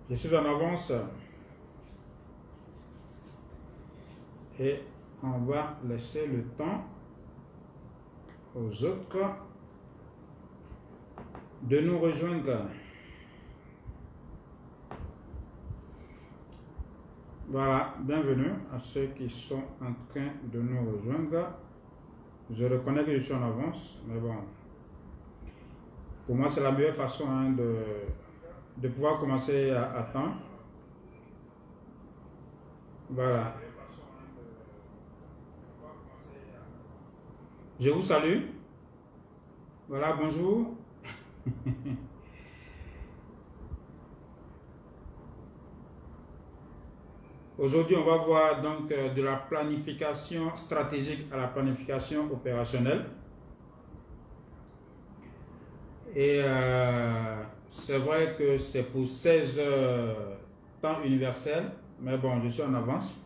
Je suis en avance et on va laisser le temps aux autres de nous rejoindre. Voilà, bienvenue à ceux qui sont en train de nous rejoindre. Je reconnais que je suis en avance, mais bon, pour moi c'est la meilleure façon de pouvoir commencer à temps. Voilà. Je vous salue. Voilà, bonjour. Aujourd'hui, on va voir donc de la planification stratégique à la planification opérationnelle. Et c'est vrai que c'est pour 16 heures temps universel, mais bon, je suis en avance.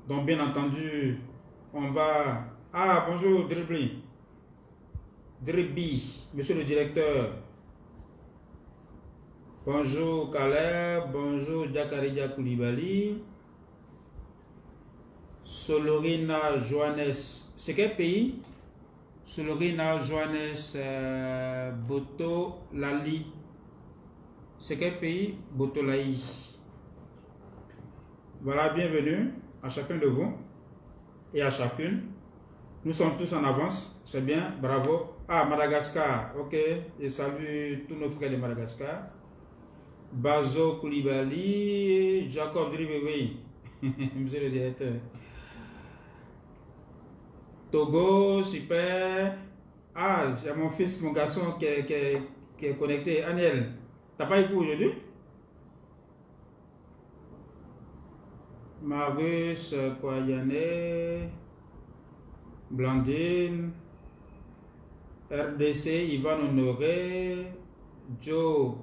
Donc, bien entendu, on va... Ah, bonjour, Dribli, monsieur le directeur. Bonjour, Caleb. Bonjour, Diakaridja Koulibaly. Solorina Johannes. C'est quel pays? Solorina Johannes Boto Lali. C'est quel pays? Boto Lali. Voilà, bienvenue à chacun de vous et à chacune. Nous sommes tous en avance, c'est bien, bravo. Ah, Madagascar, ok. Et salue tous nos frères de Madagascar. Bazo Koulibaly, Jacob Dribéwé, monsieur le directeur. Togo, super. Ah, j'ai mon fils, mon garçon qui est connecté. Aniel, t'as pas écouté aujourd'hui? Marius Kwayane, Blandine, RDC, Ivan Honoré, Joe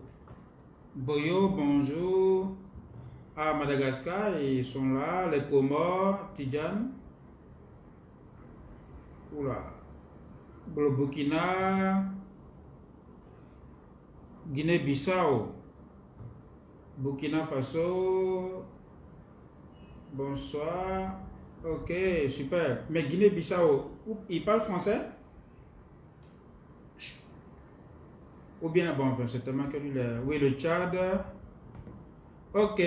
Boyo, bonjour. À Madagascar, ils sont là, les Comores, Tidjane. Oula. Le Burkina, Guinée-Bissau, Burkina Faso. Bonsoir. Ok, super. Mais Guinée-Bissau, ils parlent français? Ou bien, bon, c'est tellement que lui, oui, le Tchad. Ok,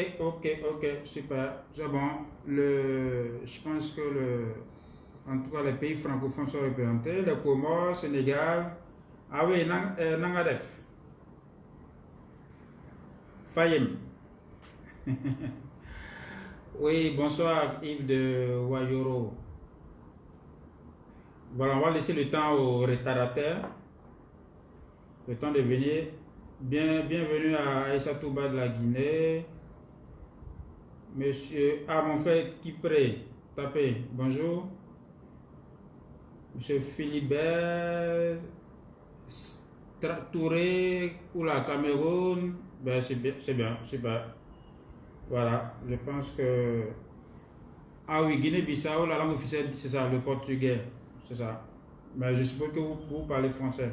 super. C'est bon. Je pense que en tout cas, les pays francophones sont représentés. Le Comores, Sénégal. Ah oui, Nangadef. Fayem. Oui, bonsoir Yves de Wayoro. Voilà, on va laisser le temps aux retardataires. Le temps de venir. Bienvenue à Aïssa Touba de la Guinée. Monsieur, mon frère Kipré, tapez, bonjour. Monsieur Philibert Touré, ou la Cameroun, ben c'est bien, super. Voilà, je pense que... Ah oui, Guinée-Bissau, la langue officielle, c'est ça, le portugais, c'est ça. Mais je suppose que vous parlez français.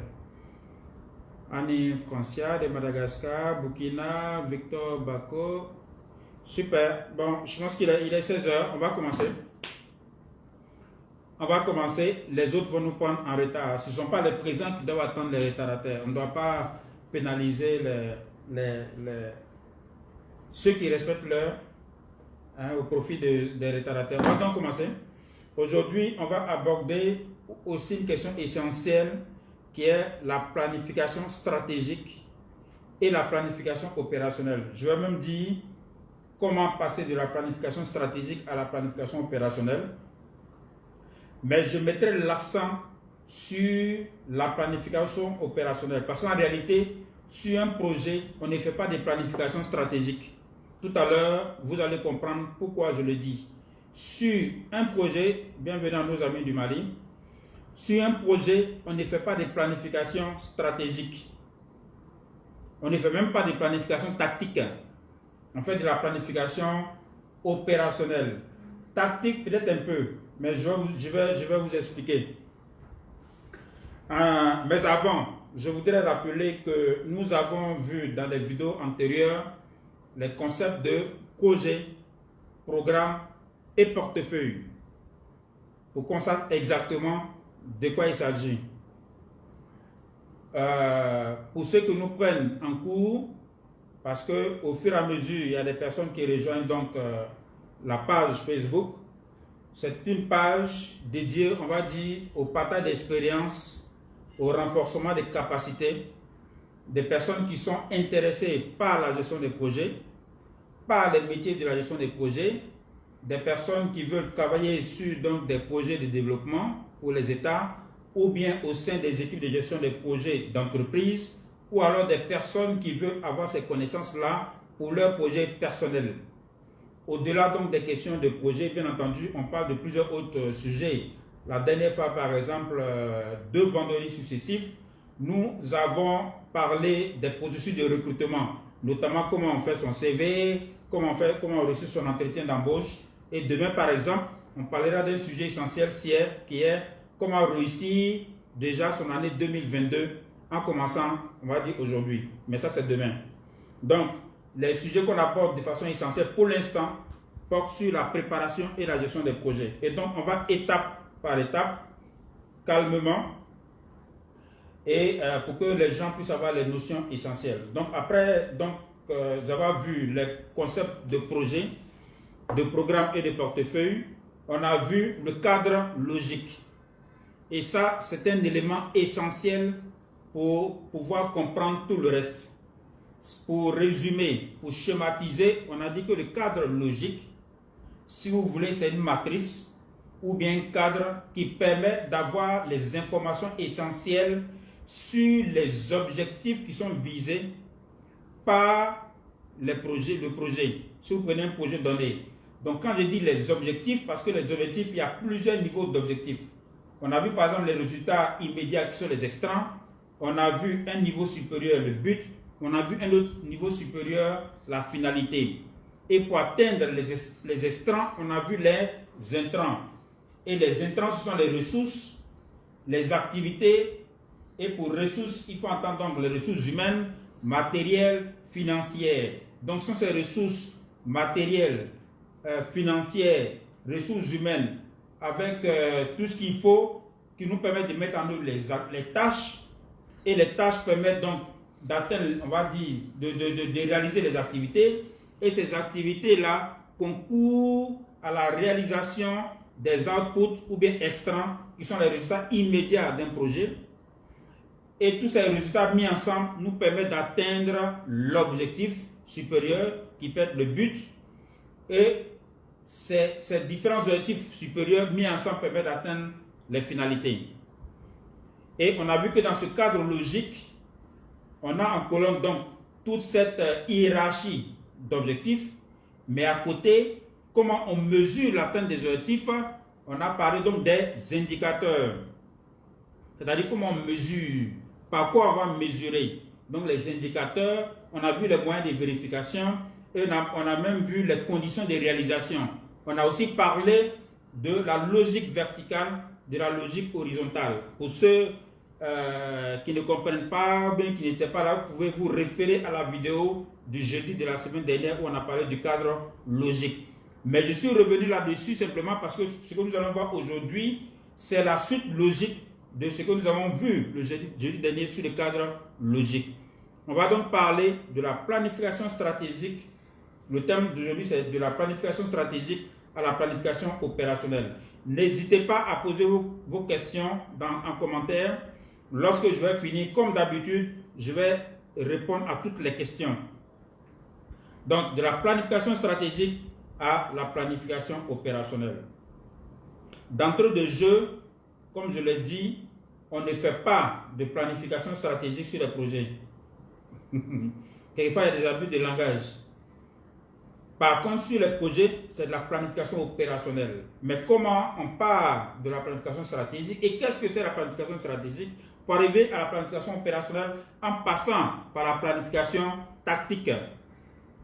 Annie Francia de Madagascar, Burkina, Victor Bako. Super, bon, je pense qu'il est 16 heures, on va commencer. On va commencer, les autres vont nous prendre en retard. Ce ne sont pas les présents qui doivent attendre les retardataires. On ne doit pas pénaliser ceux qui respectent l'heure au profit des retardataires. On va donc commencer. Aujourd'hui, on va aborder aussi une question essentielle qui est la planification stratégique et la planification opérationnelle. Je vais même dire comment passer de la planification stratégique à la planification opérationnelle. Mais je mettrai l'accent sur la planification opérationnelle. Parce qu'en réalité, sur un projet, on ne fait pas de planification stratégique. Tout à l'heure, vous allez comprendre pourquoi je le dis. Sur un projet, bienvenue à nos amis du Mali, sur un projet, on ne fait pas de planification stratégique. On ne fait même pas de planification tactique. On fait de la planification opérationnelle. Tactique peut-être un peu, mais je vais vous expliquer. Mais avant, je voudrais rappeler que nous avons vu dans les vidéos antérieures les concepts de projet, programme et portefeuille pour qu'on sache exactement de quoi il s'agit. Pour ceux qui nous prennent en cours, parce qu'au fur et à mesure, il y a des personnes qui rejoignent donc la page Facebook. C'est une page dédiée, on va dire, au partage d'expérience, au renforcement des capacités des personnes qui sont intéressées par la gestion des projets, par les métiers de la gestion des projets, des personnes qui veulent travailler sur donc, des projets de développement pour les États, ou bien au sein des équipes de gestion des projets d'entreprise, ou alors des personnes qui veulent avoir ces connaissances-là pour leurs projets personnels. Au-delà donc des questions de projet, bien entendu, on parle de plusieurs autres sujets. La dernière fois, par exemple, 2 vendredis successifs, nous avons parlé des processus de recrutement, notamment comment on fait son CV, comment on reçoit son entretien d'embauche. Et demain, par exemple, on parlera d'un sujet essentiel qui est comment réussir déjà son année 2022 en commençant, on va dire aujourd'hui. Mais ça, c'est demain. Donc, les sujets qu'on apporte de façon essentielle pour l'instant portent sur la préparation et la gestion des projets. Et donc, on va étape par étape, calmement, et pour que les gens puissent avoir les notions essentielles. Donc, après avoir vu les concepts de projet, de programme et de portefeuille, on a vu le cadre logique. Et ça, c'est un élément essentiel pour pouvoir comprendre tout le reste. Pour résumer, pour schématiser, on a dit que le cadre logique, si vous voulez, c'est une matrice ou bien un cadre qui permet d'avoir les informations essentielles sur les objectifs qui sont visés par le projet. Si vous prenez un projet donné. Donc quand je dis les objectifs, parce que les objectifs, il y a plusieurs niveaux d'objectifs. On a vu par exemple les résultats immédiats qui sont les extrants. On a vu un niveau supérieur, le but. On a vu un autre niveau supérieur, la finalité. Et pour atteindre les extrants, on a vu les intrants. Et les intrants, ce sont les ressources, les activités. Et pour ressources, il faut entendre donc les ressources humaines, matérielles, financières. Donc, ce sont ces ressources matérielles, financières, ressources humaines, avec tout ce qu'il faut, qui nous permet de mettre en œuvre les tâches. Et les tâches permettent donc d'atteindre, on va dire, de réaliser les activités. Et ces activités-là concourent à la réalisation des outputs ou bien extrants, qui sont les résultats immédiats d'un projet. Et tous ces résultats mis ensemble nous permettent d'atteindre l'objectif supérieur, qui peut être le but. Et ces différents objectifs supérieurs mis ensemble permettent d'atteindre les finalités. Et on a vu que dans ce cadre logique, on a en colonne donc toute cette hiérarchie d'objectifs, mais à côté, comment on mesure l'atteinte des objectifs, on a parlé donc des indicateurs. C'est-à-dire comment on mesure, par quoi on va mesurer. Donc les indicateurs, on a vu les moyens de vérification et on a même vu les conditions de réalisation. On a aussi parlé de la logique verticale, de la logique horizontale. Pour ceux qui ne comprennent pas, bien qui n'étaient pas là, vous pouvez vous référer à la vidéo du jeudi de la semaine dernière où on a parlé du cadre logique. Mais je suis revenu là-dessus simplement parce que ce que nous allons voir aujourd'hui, c'est la suite logique de ce que nous avons vu le jeudi dernier sur le cadre logique. On va donc parler de la planification stratégique. Le thème d'aujourd'hui, c'est de la planification stratégique à la planification opérationnelle. N'hésitez pas à poser vos questions en commentaire. Lorsque je vais finir, comme d'habitude, je vais répondre à toutes les questions. Donc, de la planification stratégique à la planification opérationnelle. D'entrée de jeu, comme je l'ai dit, on ne fait pas de planification stratégique sur les projets. Quelquefois, il y a des abus de langage. Par contre, sur les projets, c'est de la planification opérationnelle. Mais comment on part de la planification stratégique et qu'est-ce que c'est la planification stratégique pour arriver à la planification opérationnelle en passant par la planification tactique.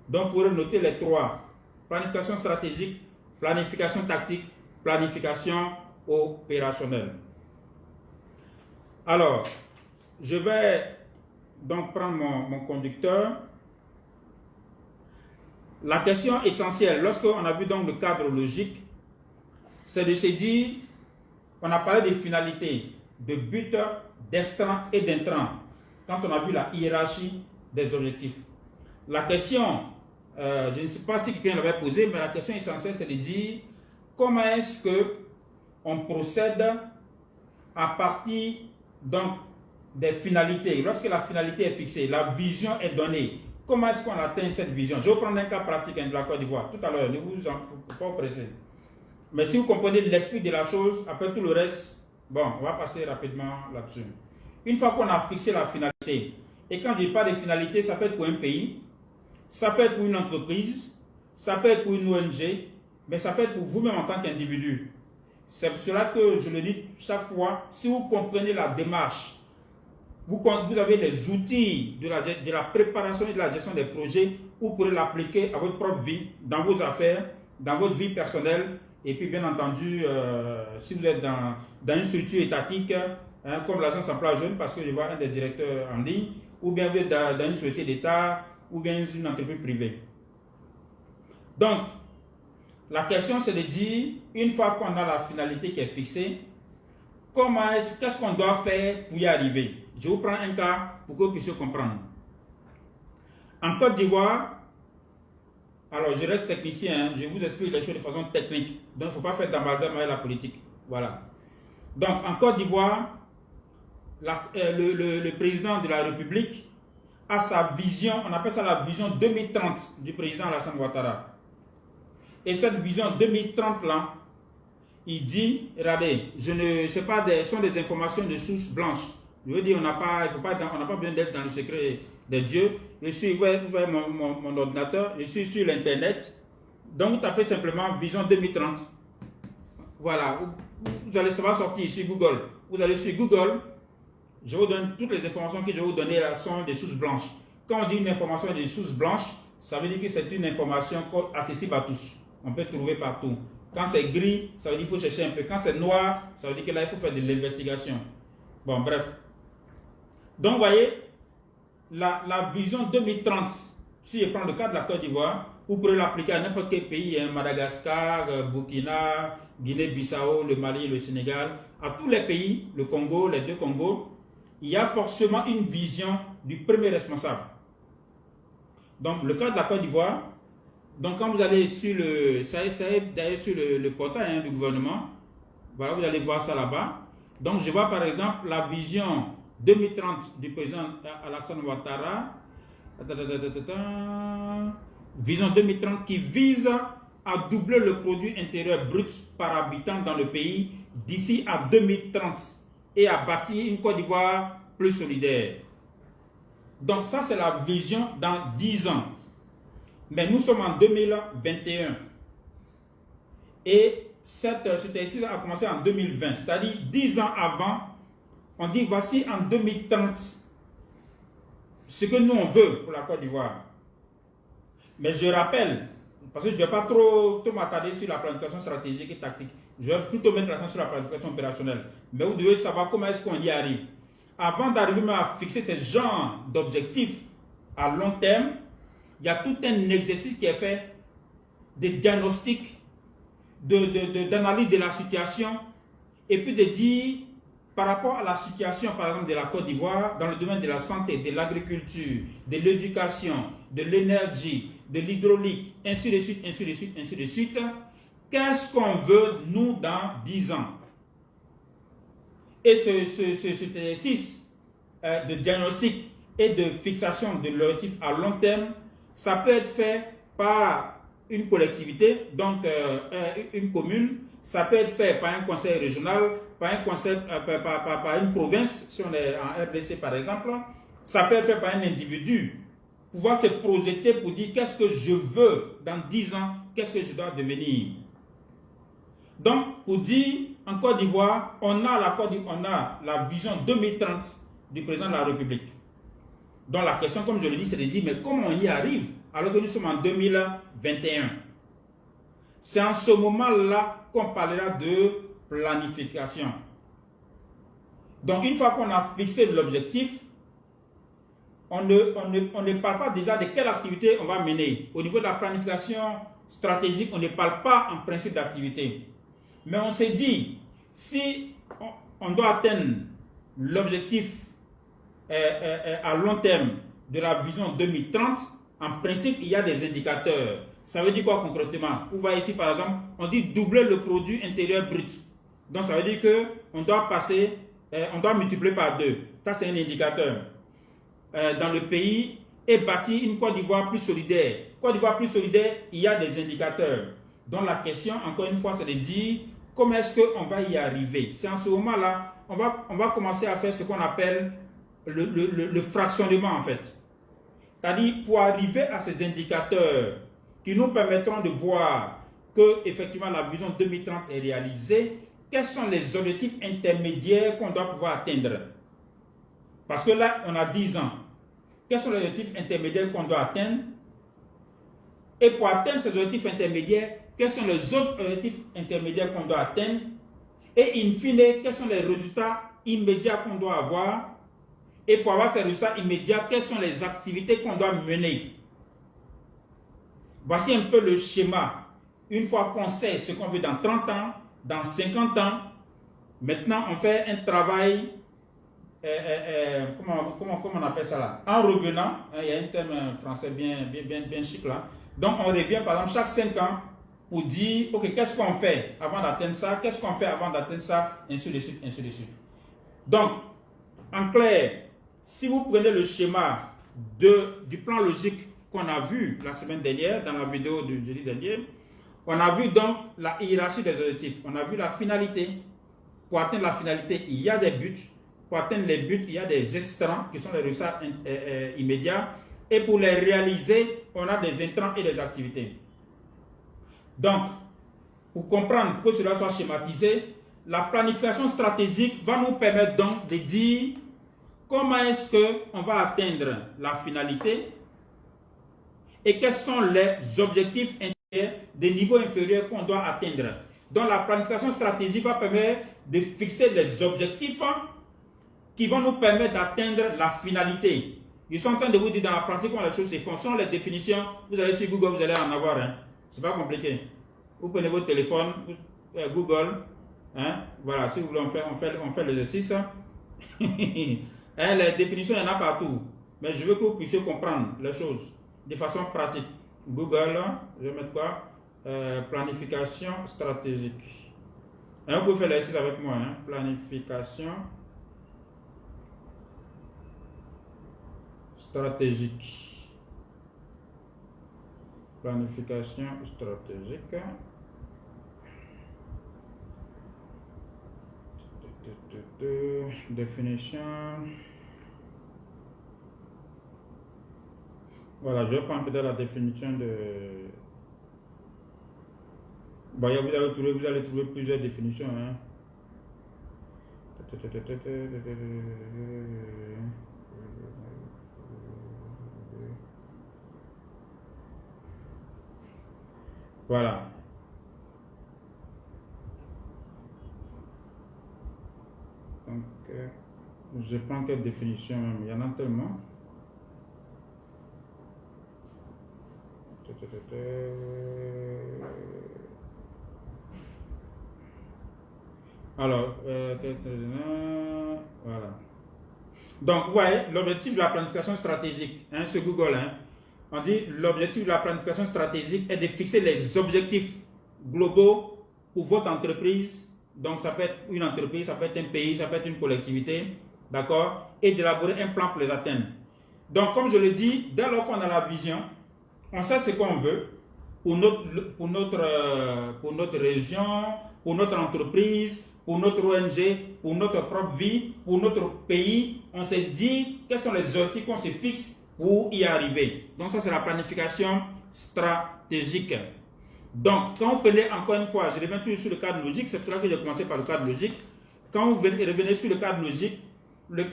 Donc, vous pourrez noter les trois. Planification stratégique, planification tactique, planification opérationnelle. Alors, je vais donc prendre mon conducteur La question essentielle, lorsqu'on a vu donc le cadre logique, c'est de se dire, on a parlé des finalités, de buts, d'extrants et d'intrants, quand on a vu la hiérarchie des objectifs. La question, je ne sais pas si quelqu'un l'avait posée, mais la question essentielle, c'est de dire, comment est-ce qu'on procède à partir donc, des finalités. Lorsque la finalité est fixée, la vision est donnée. Comment est-ce qu'on atteint cette vision? Je vais prendre un cas pratique de la Côte d'Ivoire. Tout à l'heure, ne vous en faut pas presser. Mais si vous comprenez l'esprit de la chose, après tout le reste, bon, on va passer rapidement là-dessus. Une fois qu'on a fixé la finalité, et quand je dis pas de finalité, ça peut être pour un pays, ça peut être pour une entreprise, ça peut être pour une ONG, mais ça peut être pour vous-même en tant qu'individu. C'est pour cela que je le dis chaque fois, si vous comprenez la démarche, vous avez les outils de la préparation et de la gestion des projets, vous pourrez l'appliquer à votre propre vie, dans vos affaires, dans votre vie personnelle, et puis bien entendu, si vous êtes dans une structure étatique, hein, comme l'agence emploi jeune, parce que je vois un des directeurs en ligne, ou bien vous êtes dans une société d'État, ou bien une entreprise privée. Donc, la question c'est de dire, une fois qu'on a la finalité qui est fixée, qu'est-ce qu'on doit faire pour y arriver? Je vous prends un cas pour que vous puissiez comprendre. En Côte d'Ivoire, alors je reste technicien, hein, je vous explique les choses de façon technique. Donc il ne faut pas faire d'amalgame avec la politique. Voilà. Donc en Côte d'Ivoire, le président de la République a sa vision, on appelle ça la vision 2030 du président Alassane Ouattara. Et cette vision 2030 là, il dit, regardez, je ne sais pas, ce sont des informations de sources blanches. Je veux dire, on n'a pas besoin d'être dans le secret des dieux. Je suis, vous voyez mon ordinateur, je suis sur l'internet. Donc, vous tapez simplement Vision 2030. Voilà, vous allez savoir sortir sur Google. Vous allez sur Google, je vous donne toutes les informations que je vais vous donner là sont des sources blanches. Quand on dit une information des sources blanches, ça veut dire que c'est une information accessible à tous. On peut trouver partout. Quand c'est gris, ça veut dire qu'il faut chercher un peu. Quand c'est noir, ça veut dire que là, il faut faire de l'investigation. Bon, bref. Donc, vous voyez, la vision 2030, si je prends le cas de la Côte d'Ivoire, vous pourrez l'appliquer à n'importe quel pays, hein, Madagascar, Burkina, Guinée-Bissau, le Mali, le Sénégal, à tous les pays, le Congo, les deux Congos, il y a forcément une vision du premier responsable. Donc, le cas de la Côte d'Ivoire, donc quand vous allez sur le portail hein, du gouvernement, voilà, vous allez voir ça là-bas. Donc, je vois par exemple la vision 2030 du président Alassane Ouattara, vision 2030 qui vise à doubler le produit intérieur brut par habitant dans le pays d'ici à 2030 et à bâtir une Côte d'Ivoire plus solidaire. Donc ça c'est la vision dans 10 ans. Mais nous sommes en 2021 et cet exercice a commencé en 2020, c'est-à-dire 10 ans avant. On dit voici en 2030 ce que nous on veut pour la Côte d'Ivoire. Mais je rappelle, parce que je ne vais pas trop m'attarder sur la planification stratégique et tactique, je vais plutôt mettre l'accent sur la planification opérationnelle. Mais vous devez savoir comment est-ce qu'on y arrive. Avant d'arriver à fixer ce genre d'objectifs à long terme, il y a tout un exercice qui est fait de diagnostic, d'analyse de la situation, et puis de dire par rapport à la situation, par exemple, de la Côte d'Ivoire, dans le domaine de la santé, de l'agriculture, de l'éducation, de l'énergie, de l'hydraulique, ainsi de suite, ainsi de suite, ainsi de suite, qu'est-ce qu'on veut, nous, dans 10 ans? Et cet exercice de diagnostic et de fixation de l'objectif à long terme, ça peut être fait par une collectivité, donc une commune, ça peut être fait par un conseil régional, par un conseil, par une province, si on est en RDC par exemple, ça peut être fait par un individu, pouvoir se projeter pour dire qu'est-ce que je veux dans 10 ans, qu'est-ce que je dois devenir. Donc, pour dire, en Côte d'Ivoire, on a la vision 2030 du président de la République. Donc, la question, comme je le dis, c'est de dire, mais comment on y arrive alors que nous sommes en 2021? C'est en ce moment-là qu'on parlera de planification. Donc, une fois qu'on a fixé l'objectif, on ne parle pas déjà de quelle activité on va mener. Au niveau de la planification stratégique, on ne parle pas en principe d'activité. Mais on s'est dit, si on doit atteindre l'objectif à long terme de la vision 2030, en principe, il y a des indicateurs. Ça veut dire quoi concrètement? Vous voyez ici, par exemple, on dit doubler le produit intérieur brut. Donc, ça veut dire qu'on doit passer, on doit multiplier par 2. Ça, c'est un indicateur. Dans le pays et bâtir une Côte d'Ivoire plus solidaire. Côte d'Ivoire plus solidaire, il y a des indicateurs. Donc, la question, encore une fois, c'est de dire comment est-ce qu'on va y arriver. C'est en ce moment-là, on va commencer à faire ce qu'on appelle le fractionnement, en fait. C'est-à-dire, pour arriver à ces indicateurs qui nous permettront de voir que, effectivement, la vision 2030 est réalisée, quels sont les objectifs intermédiaires qu'on doit pouvoir atteindre? Parce que là, on a 10 ans. Quels sont les objectifs intermédiaires qu'on doit atteindre? Et pour atteindre ces objectifs intermédiaires, quels sont les autres objectifs intermédiaires qu'on doit atteindre? Et in fine, quels sont les résultats immédiats qu'on doit avoir? Et pour avoir ces résultats immédiats, quelles sont les activités qu'on doit mener? Voici un peu le schéma. Une fois qu'on sait ce qu'on veut dans 30 ans, dans 50 ans, maintenant on fait un travail, comment on appelle ça là? En revenant, il y a un terme français bien chic là. Donc on revient par exemple chaque 5 ans pour dire, ok, qu'est-ce qu'on fait avant d'atteindre ça? Qu'est-ce qu'on fait avant d'atteindre ça? Ainsi de suite, ainsi de suite. Donc, en clair, si vous prenez le schéma du plan logique qu'on a vu la semaine dernière, dans la vidéo du jeudi dernier, on a vu donc la hiérarchie des objectifs. On a vu la finalité. Pour atteindre la finalité, il y a des buts. Pour atteindre les buts, il y a des extrants qui sont les résultats immédiats. Et pour les réaliser, on a des intrants et des activités. Donc, pour comprendre que cela soit schématisé, la planification stratégique va nous permettre donc de dire comment est-ce qu'on va atteindre la finalité et quels sont les objectifs intermédiaires des niveaux inférieurs qu'on doit atteindre. Donc la planification stratégique va permettre de fixer des objectifs qui vont nous permettre d'atteindre la finalité. Ils sont en train de vous dire dans la pratique comment les choses se font. Ce sont les définitions, vous allez sur Google, vous allez en avoir. Hein. Ce n'est pas compliqué. Vous prenez votre téléphone, Google, hein. Voilà, si vous voulez, on fait l'exercice. Hein, les définitions, il y en a partout. Mais je veux que vous puissiez comprendre les choses de façon pratique. Google, je vais mettre quoi? Planification stratégique. Hein, vous pouvez faire l'exercice avec moi. Hein? Planification stratégique. Planification stratégique. Définition. Voilà, je vais prendre peut-être la définition de... Bon, vous allez trouver plusieurs définitions. Hein. Voilà. Donc, je prends quelle définition même. Il y en a tellement. Alors, voilà. Donc, vous voyez, l'objectif de la planification stratégique, hein, sur Google, hein, on dit l'objectif de la planification stratégique est de fixer les objectifs globaux pour votre entreprise. Donc, ça peut être une entreprise, ça peut être un pays, ça peut être une collectivité, d'accord, et d'élaborer un plan pour les atteindre. Donc, comme je le dis, dès lors qu'on a la vision, on sait ce qu'on veut pour notre région, pour notre entreprise, pour notre ONG, pour notre propre vie, pour notre pays. On s'est dit quels sont les objectifs qu'on se fixe pour y arriver. Donc ça, c'est la planification stratégique. Donc, quand vous prenez encore une fois, je reviens toujours sur le cadre logique, c'est pour ça que j'ai commencé par le cadre logique. Quand vous revenez sur le cadre logique,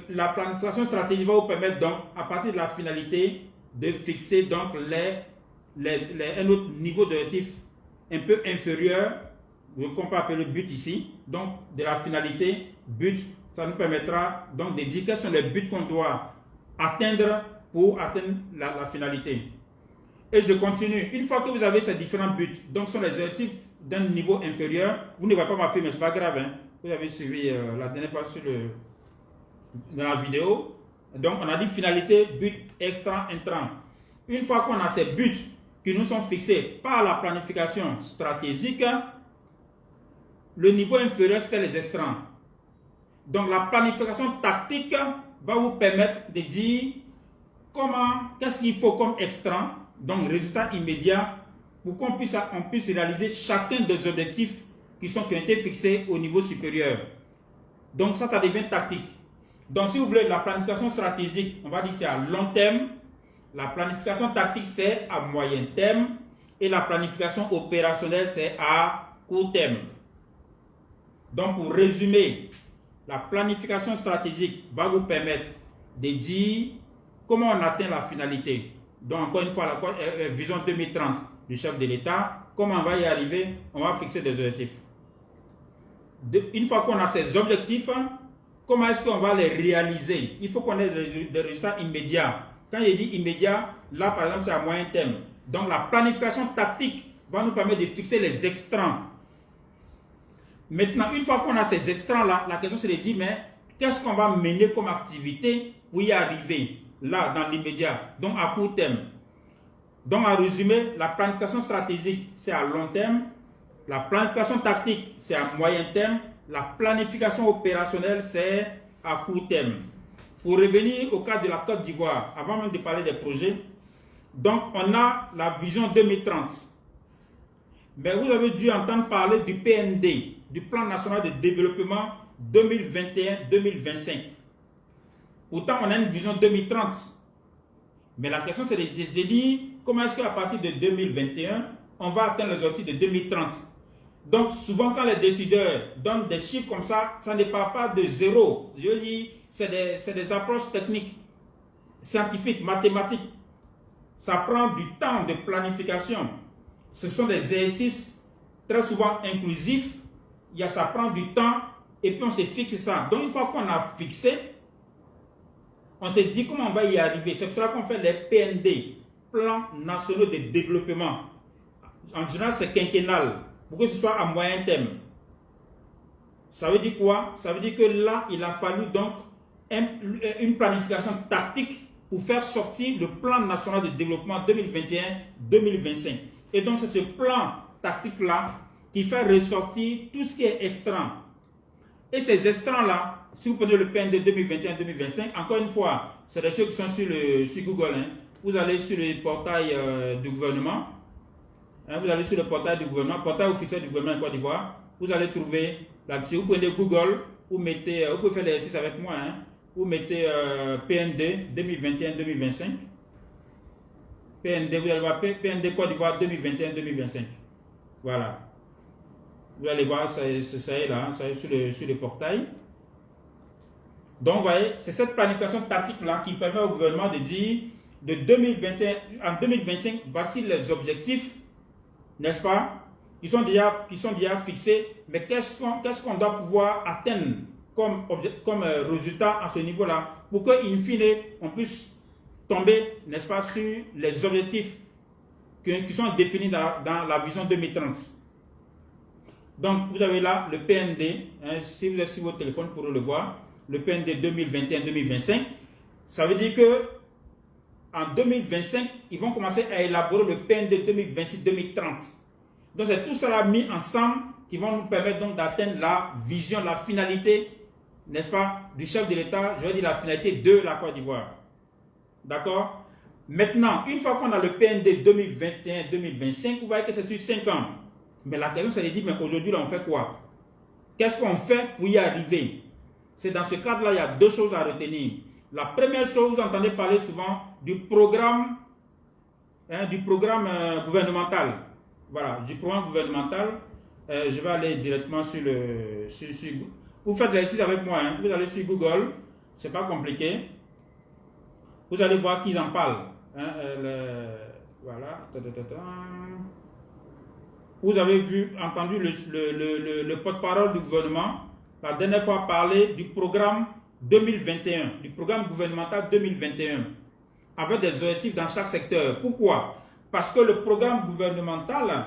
la planification stratégique va vous permettre donc, à partir de la finalité, de fixer donc un autre niveau d'objectif un peu inférieur, qu'on peut appeler le but ici, donc de la finalité, but, ça nous permettra donc de dire quels sont les buts qu'on doit atteindre pour atteindre la finalité. Et je continue. Une fois que vous avez ces différents buts, donc ce sont les objectifs d'un niveau inférieur, vous ne voyez pas ma fille, mais ce n'est pas grave. Hein. Vous avez suivi la dernière fois dans la vidéo. Donc on a dit finalité, but, extra, intrant. Une fois qu'on a ces buts qui nous sont fixés par la planification stratégique, le niveau inférieur, c'était les extrants. Donc la planification tactique va vous permettre de dire qu'est-ce qu'il faut comme extra, donc résultat immédiat, pour qu'on puisse réaliser chacun des objectifs qui ont été fixés au niveau supérieur. Donc ça devient tactique. Donc si vous voulez la planification stratégique, on va dire c'est à long terme, la planification tactique c'est à moyen terme et la planification opérationnelle c'est à court terme. Donc pour résumer, la planification stratégique va vous permettre de dire comment on atteint la finalité. Donc encore une fois, la vision 2030 du chef de l'État, comment on va y arriver, on va fixer des objectifs. Une fois qu'on a ces objectifs, comment est-ce qu'on va les réaliser? Il faut qu'on ait des résultats immédiats. Quand il dit immédiat, là par exemple c'est à moyen terme. Donc la planification tactique va nous permettre de fixer les extrants. Maintenant, une fois qu'on a ces extrants-là, la question c'est de dire, mais qu'est-ce qu'on va mener comme activité pour y arriver, là, dans l'immédiat, donc à court terme. Donc, en résumé, la planification stratégique, c'est à long terme, la planification tactique, c'est à moyen terme, la planification opérationnelle, c'est à court terme. Pour revenir au cadre de la Côte d'Ivoire, avant même de parler des projets, donc on a la vision 2030. Mais vous avez dû entendre parler du PND, du Plan National de Développement 2021-2025. Pourtant, on a une vision 2030. Mais la question, c'est de dire comment est-ce qu'à partir de 2021, on va atteindre les objectifs de 2030. Donc, souvent, quand les décideurs donnent des chiffres comme ça ne part pas de zéro. Je dis, c'est des approches techniques, scientifiques, mathématiques. Ça prend du temps de planification. Ce sont des exercices très souvent inclusifs. Ça prend du temps et puis on se fixe ça. Donc, une fois qu'on a fixé, on se dit comment on va y arriver. C'est pour cela qu'on fait les PND, Plans Nationaux de Développement. En général, c'est quinquennal, pour que ce soit à moyen terme. Ça veut dire quoi? Ça veut dire que là, il a fallu donc une planification tactique pour faire sortir le Plan National de Développement 2021-2025. Et donc, c'est ce plan tactique-là qui fait ressortir tout ce qui est extrant. Et ces extrants-là, si vous prenez le PND 2021-2025, encore une fois, c'est des choses qui sont sur Google. Hein. Vous allez sur le portail du gouvernement. Hein, vous allez sur le portail du gouvernement, portail officiel du gouvernement de Côte d'Ivoire. Vous allez trouver là-dessus. Vous prenez Google, vous pouvez faire l'exercice avec moi. Hein, vous mettez PND 2021-2025. PND, vous allez voir PND Côte d'Ivoire 2021-2025. Voilà. Vous allez voir, ça est là, ça est sur le portail. Donc, vous voyez, c'est cette planification tactique-là qui permet au gouvernement de dire de 2021 en 2025, voici les objectifs, n'est-ce pas, qui sont déjà fixés, mais qu'est-ce qu'on doit pouvoir atteindre comme résultat à ce niveau-là pour qu'in fine, on puisse tomber, n'est-ce pas, sur les objectifs qui sont définis dans la vision 2030. Donc, vous avez là le PND, hein, si vous êtes sur votre téléphone pour le voir, le PND 2021-2025, ça veut dire que en 2025, ils vont commencer à élaborer le PND 2026-2030. Donc, c'est tout cela mis ensemble qui vont nous permettre donc d'atteindre la vision, la finalité, n'est-ce pas, du chef de l'État, je veux dire la finalité de la Côte d'Ivoire. D'accord? Maintenant, une fois qu'on a le PND 2021-2025, vous voyez que c'est sur 5 ans. Mais la question, c'est de dire, mais aujourd'hui, là, on fait quoi? Qu'est-ce qu'on fait pour y arriver? C'est dans ce cadre-là, il y a deux choses à retenir. La première chose, vous entendez parler souvent du programme gouvernemental. Voilà, du programme gouvernemental. Je vais aller directement sur le... vous faites l'exercice avec moi, hein. Vous allez sur Google, c'est pas compliqué. Vous allez voir qu'ils en parlent. Hein, voilà. Vous avez entendu le porte-parole du gouvernement la dernière fois parler du programme 2021, du programme gouvernemental 2021. avec des objectifs dans chaque secteur. Pourquoi? Parce que le programme gouvernemental,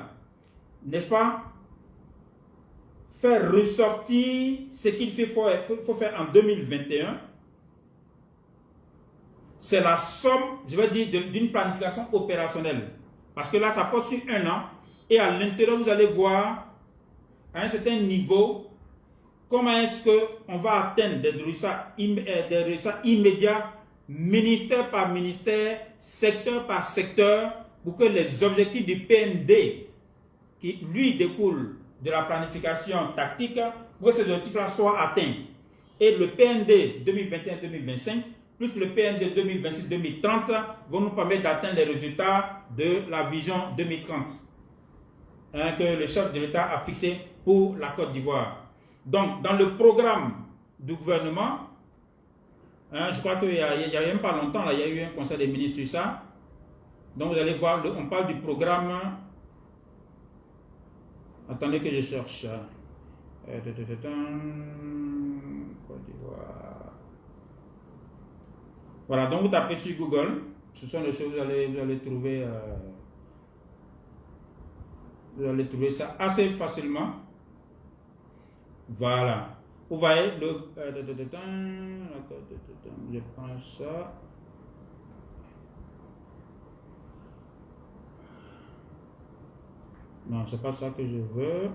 n'est-ce pas, faire ressortir ce qu'il faut faire en 2021, c'est la somme, je veux dire, d'une planification opérationnelle. Parce que là, ça porte sur un an, et à l'intérieur, vous allez voir, à un certain niveau, comment est-ce qu'on va atteindre des résultats immédiats, ministère par ministère, secteur par secteur, pour que les objectifs du PND, qui lui découlent de la planification tactique, pour que ces objectifs-là soient atteints. Et le PND 2021-2025, plus le PND 2026-2030, vont nous permettre d'atteindre les résultats de la vision 2030 que le chef de l'État a fixé pour la Côte d'Ivoire. Donc, dans le programme du gouvernement, je crois qu'il y a même pas longtemps, là, il y a eu un conseil des ministres sur ça. Donc, vous allez voir, on parle du programme. Attendez que je cherche. Côte d'Ivoire. Voilà, donc vous tapez sur Google. Ce sont les choses que vous allez trouver. Vous allez trouver ça assez facilement. Voilà. Vous voyez le. Je prends ça. Non, c'est pas ça que je veux.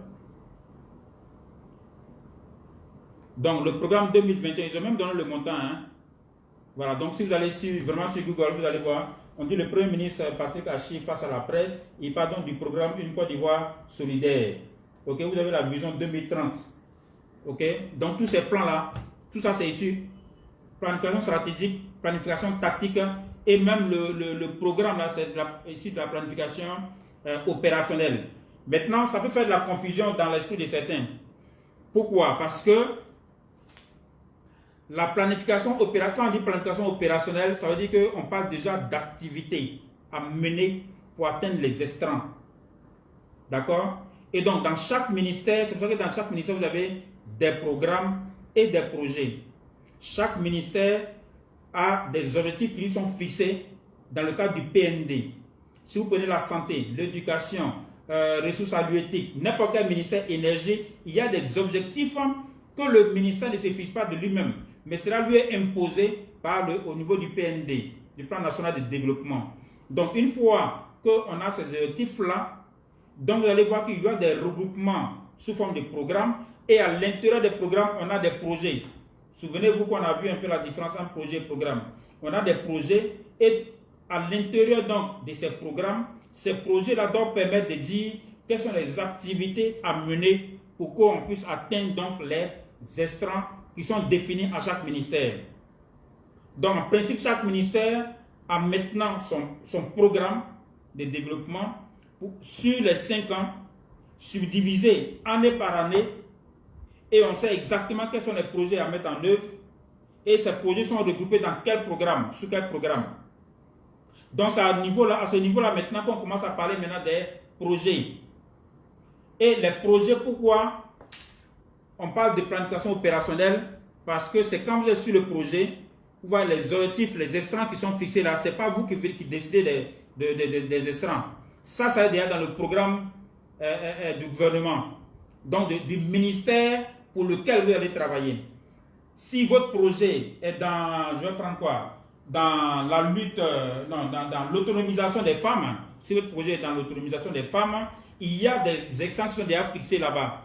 Donc, le programme 2021, ils ont même donné le montant. Hein. Voilà, donc si vous allez vraiment sur Google, vous allez voir. On dit le Premier ministre Patrick Achi face à la presse, il parle donc du programme Une Côte d'Ivoire solidaire. Ok, vous avez la vision 2030. Ok, donc tous ces plans-là, tout ça c'est issu. Planification stratégique, planification tactique et même le programme là, c'est issu de la planification opérationnelle. Maintenant, ça peut faire de la confusion dans l'esprit de certains. Pourquoi? Parce que la planification opérationnelle, quand on dit planification opérationnelle, ça veut dire qu'on parle déjà d'activités à mener pour atteindre les estrans. D'accord? Et donc, dans chaque ministère, c'est pour ça que dans chaque ministère, vous avez des programmes et des projets. Chaque ministère a des objectifs qui sont fixés dans le cadre du PND. Si vous prenez la santé, l'éducation, ressources halieutiques, n'importe quel ministère énergie, il y a des objectifs que le ministère ne se fixe pas de lui-même, mais cela lui est imposé au niveau du PND, du Plan national de développement. Donc, une fois qu'on a ces objectifs-là, donc vous allez voir qu'il y a des regroupements sous forme de programmes, et à l'intérieur des programmes, on a des projets. Souvenez-vous qu'on a vu un peu la différence entre projet et programme. On a des projets, et à l'intérieur donc de ces programmes, ces projets-là doivent permettre de dire quelles sont les activités à mener pour qu'on puisse atteindre donc les estrans qui sont définis à chaque ministère. Donc, en principe, chaque ministère a maintenant son programme de développement sur les 5 ans, subdivisé année par année, et on sait exactement quels sont les projets à mettre en œuvre, et ces projets sont regroupés dans quel programme, sous quel programme. Donc, c'est à ce niveau-là maintenant qu'on commence à parler maintenant des projets. Et les projets, pourquoi on parle de planification opérationnelle? Parce que c'est quand vous êtes sur le projet, vous voyez les objectifs, les estrans qui sont fixés là. Ce n'est pas vous qui décidez des estrans. Ça est déjà dans le programme du gouvernement. Donc, du ministère pour lequel vous allez travailler. Si votre projet est dans, je vais prendre quoi? Dans la lutte, dans l'autonomisation des femmes, si votre projet est dans l'autonomisation des femmes, il y a des estrans qui sont déjà fixés là-bas.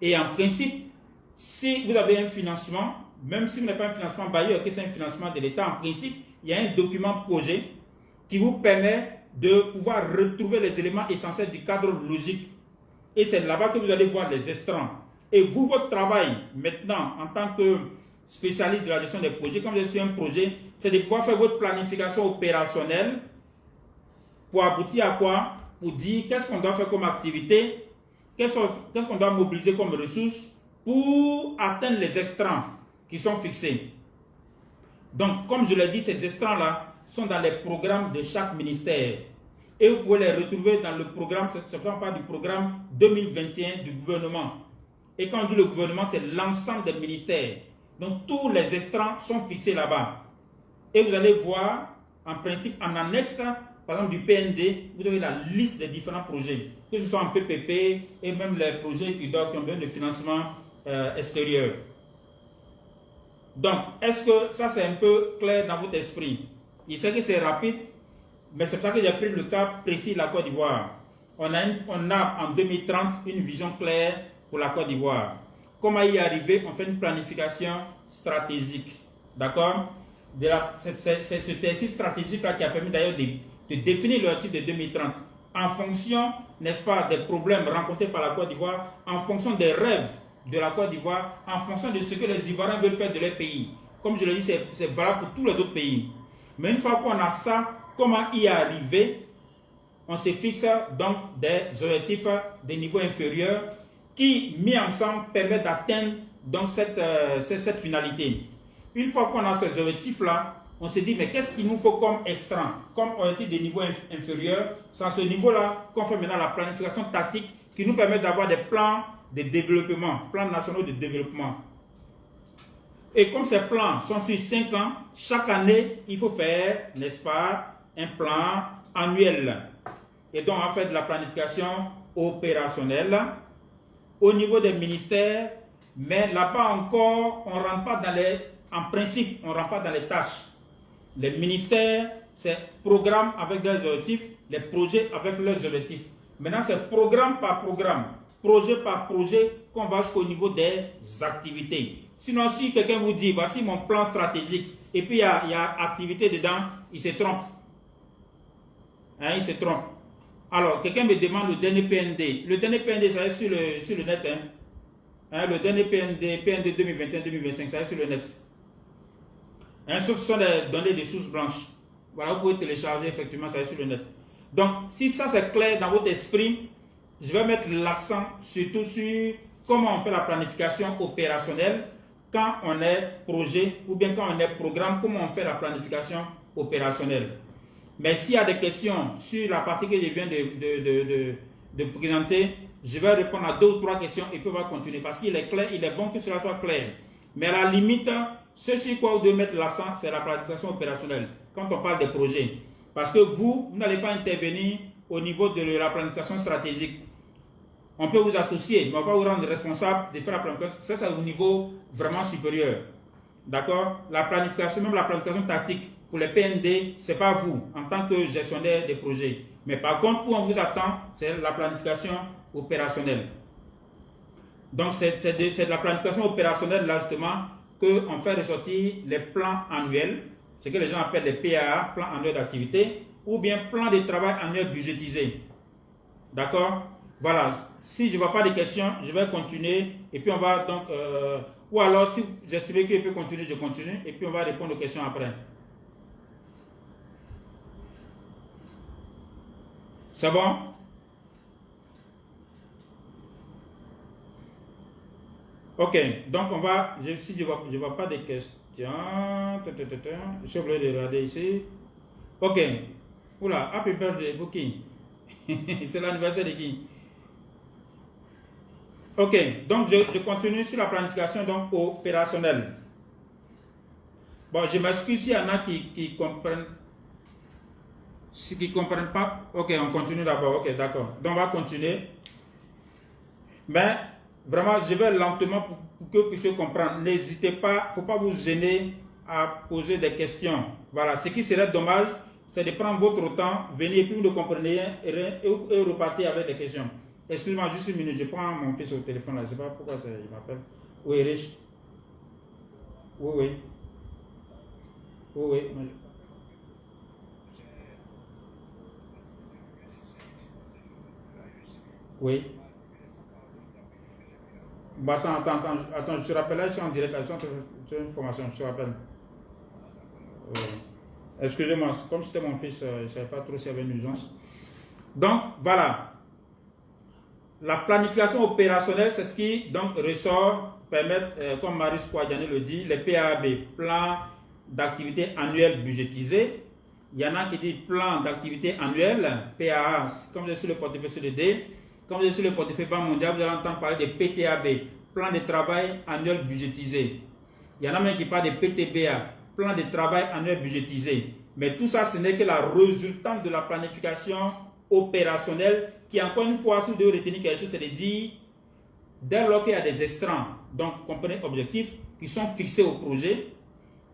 Et en principe, si vous avez un financement, même si vous n'avez pas un financement bailleur, que c'est un financement de l'État, en principe, il y a un document projet qui vous permet de pouvoir retrouver les éléments essentiels du cadre logique. Et c'est là-bas que vous allez voir les estrans. Et vous, votre travail, maintenant, en tant que spécialiste de la gestion des projets, comme vous êtes sur un projet, c'est de pouvoir faire votre planification opérationnelle pour aboutir à quoi? Pour dire qu'est-ce qu'on doit faire comme activité, qu'est-ce qu'on doit mobiliser comme ressources pour atteindre les estrans qui sont fixés. Donc, comme je l'ai dit, ces estrans-là sont dans les programmes de chaque ministère. Et vous pouvez les retrouver dans le programme, c'est pas du programme 2021 du gouvernement. Et quand on dit le gouvernement, c'est l'ensemble des ministères. Donc, tous les estrans sont fixés là-bas. Et vous allez voir en principe, en annexe, par exemple, du PND, vous avez la liste des différents projets, que ce soit en PPP et même les projets qui ont besoin de financement extérieur. Donc, est-ce que ça c'est un peu clair dans votre esprit? Je sais que c'est rapide, mais c'est pour ça que j'ai pris le cas précis de la Côte d'Ivoire. On a en 2030 une vision claire pour la Côte d'Ivoire. Comment y arriver? On fait une planification stratégique. D'accord? C'est ce exercice stratégique-là qui a permis d'ailleurs de définir l'objectif de 2030 en fonction, n'est-ce pas, des problèmes rencontrés par la Côte d'Ivoire, en fonction des rêves de la Côte d'Ivoire, en fonction de ce que les Ivoiriens veulent faire de leur pays. Comme je l'ai dit, c'est valable pour tous les autres pays. Mais une fois qu'on a ça, comment y arriver? On se fixe donc des objectifs de niveau inférieur qui, mis ensemble, permettent d'atteindre donc cette finalité. Une fois qu'on a ces objectifs-là, on se dit, mais qu'est-ce qu'il nous faut comme extra, comme objectif de niveau inférieur? C'est à ce niveau-là qu'on fait maintenant la planification tactique qui nous permet d'avoir des plans de développement, plans nationaux de développement. Et comme ces plans sont sur 5 ans, chaque année, il faut faire, n'est-ce pas, un plan annuel. Et donc, on fait de la planification opérationnelle au niveau des ministères, mais là-bas encore, on ne rentre pas dans les... En principe, on ne rentre pas dans les tâches. Les ministères, c'est programme avec des objectifs, les projets avec leurs objectifs. Maintenant, c'est programme par programme, projet par projet, qu'on va jusqu'au niveau des activités. Sinon, si quelqu'un vous dit, voici mon plan stratégique, et puis il y a activité dedans, il se trompe. Hein, il se trompe. Alors, quelqu'un me demande le dernier PND. Le dernier PND, ça est sur le net. Hein, le dernier PND 2021-2025, ça est sur le net. Hein, ce sont des données de sources blanches. Voilà, vous pouvez télécharger, effectivement, ça est sur le net. Donc, si ça c'est clair dans votre esprit, je vais mettre l'accent surtout sur comment on fait la planification opérationnelle quand on est projet ou bien quand on est programme, comment on fait la planification opérationnelle. Mais s'il y a des questions sur la partie que je viens de présenter, je vais répondre à 2 ou 3 questions et puis on va continuer parce qu'il est clair, il est bon que cela soit clair. Mais à la limite, ce sur quoi vous devez mettre l'accent, c'est la planification opérationnelle quand on parle des projets. Parce que vous n'allez pas intervenir au niveau de la planification stratégique. On peut vous associer, mais on va vous rendre responsable de faire la planification. Ça, c'est au niveau vraiment supérieur. D'accord? La planification, même la planification tactique pour les PND, ce n'est pas vous en tant que gestionnaire des projets. Mais par contre, où on vous attend, c'est la planification opérationnelle. Donc, c'est de la planification opérationnelle, là, justement, qu'on fait ressortir les plans annuels, ce que les gens appellent les PAA, plans annuels d'activité, ou bien plans de travail annuel budgétisé. D'accord? Voilà, si je ne vois pas de questions, je vais continuer et puis on va donc, ou alors si j'estimez qu'il peut continuer, je continue et puis on va répondre aux questions après. C'est bon? Ok, donc on va, si je ne vois pas de questions, je suis obligé de regarder ici. Ok, oula, happy birthday pour qui? C'est l'anniversaire de qui? Ok, donc je continue sur la planification donc opérationnelle. Bon, je m'excuse s'il y en a qui comprennent. Ceux qui ne comprennent pas, ok, on continue d'abord. Ok, d'accord. Donc on va continuer. Mais vraiment, je vais lentement pour que vous puissiez comprendre. N'hésitez pas, il ne faut pas vous gêner à poser des questions. Voilà, ce qui serait dommage, c'est de prendre votre temps, venir et puis vous ne comprenez rien et repartir avec des questions. Excuse-moi, juste une minute, je prends mon fils au téléphone là, je ne sais pas pourquoi il m'appelle. Oui, Rich. Oui. Oui. Bah, attends, je te rappelle là, je suis en direct, je suis une formation, je te rappelle. Excusez-moi, comme c'était mon fils, je ne savais pas trop s'il y avait une urgence. Donc, voilà. La planification opérationnelle, c'est ce qui donc ressort, permet, comme Marius Kouadiane le dit, les PAB, plans d'activité annuel budgétisé. Il y en a qui disent plan d'activité annuel, PAA, comme vous êtes sur le portefeuille CDD, comme vous êtes sur le portefeuille Banque mondiale, vous allez entendre parler de PTAB, plan de travail annuel budgétisé. Il y en a même qui parlent de PTBA, plan de travail annuel budgétisé. Mais tout ça, ce n'est que la résultante de la planification opérationnelle qui, encore une fois, si vous devez retenir quelque chose, c'est de dire, dès lors qu'il y a des estrants, donc comprenez objectifs, qui sont fixés au projet,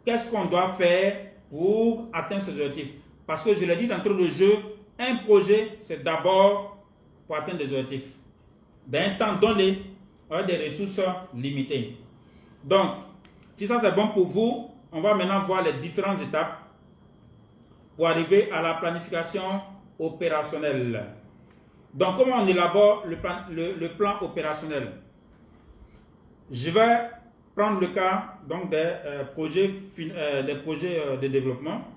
qu'est-ce qu'on doit faire pour atteindre ces objectifs? Parce que je l'ai dit d'entrée de jeu, un projet, c'est d'abord pour atteindre des objectifs. D'un temps donné, avec des ressources limitées. Donc, si ça c'est bon pour vous, on va maintenant voir les différentes étapes pour arriver à la planification opérationnelle. Donc, comment on élabore le plan opérationnel? Je vais prendre le cas donc, des projets de développement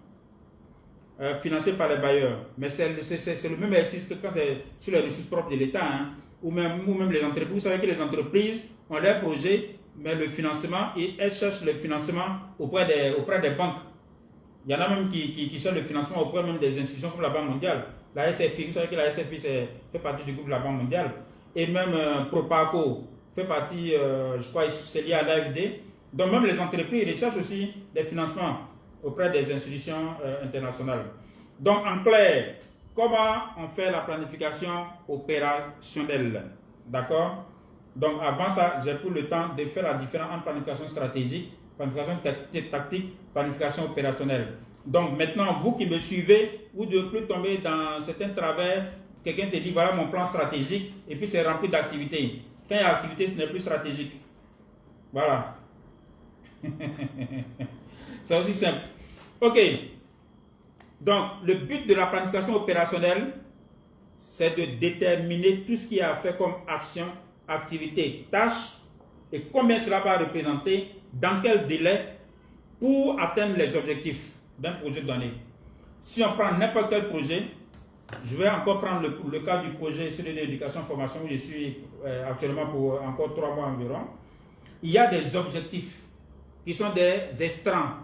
financés par les bailleurs. Mais c'est le même exercice que quand c'est sur les ressources propres de l'État, hein, ou même les entreprises. Vous savez que les entreprises ont leurs projets, mais le financement, elles cherchent le financement auprès des banques. Il y en a même qui cherchent le financement auprès même des institutions comme la Banque mondiale. La SFI, vous savez que la SFI fait partie du groupe de la Banque mondiale. Et même Propaco fait partie, je crois, c'est lié à l'AFD. Donc même les entreprises recherchent aussi des financements auprès des institutions internationales. Donc en clair, comment on fait la planification opérationnelle? D'accord? Donc avant ça, j'ai pris le temps de faire la différence entre planification stratégique, planification tactique, planification opérationnelle. Donc maintenant, vous qui me suivez, vous ne devez plus tomber dans certains travers. Quelqu'un te dit, voilà mon plan stratégique, et puis c'est rempli d'activités. Quand il y a activité, ce n'est plus stratégique. Voilà. C'est aussi simple. Ok. Donc, le but de la planification opérationnelle, c'est de déterminer tout ce qui est à faire comme action, activité, tâche, et combien cela va représenter, dans quel délai, pour atteindre les objectifs d'un projet donné. Si on prend n'importe quel projet, je vais encore prendre le cas du projet sur l'éducation formation où je suis actuellement pour encore 3 mois environ. Il y a des objectifs qui sont des estrants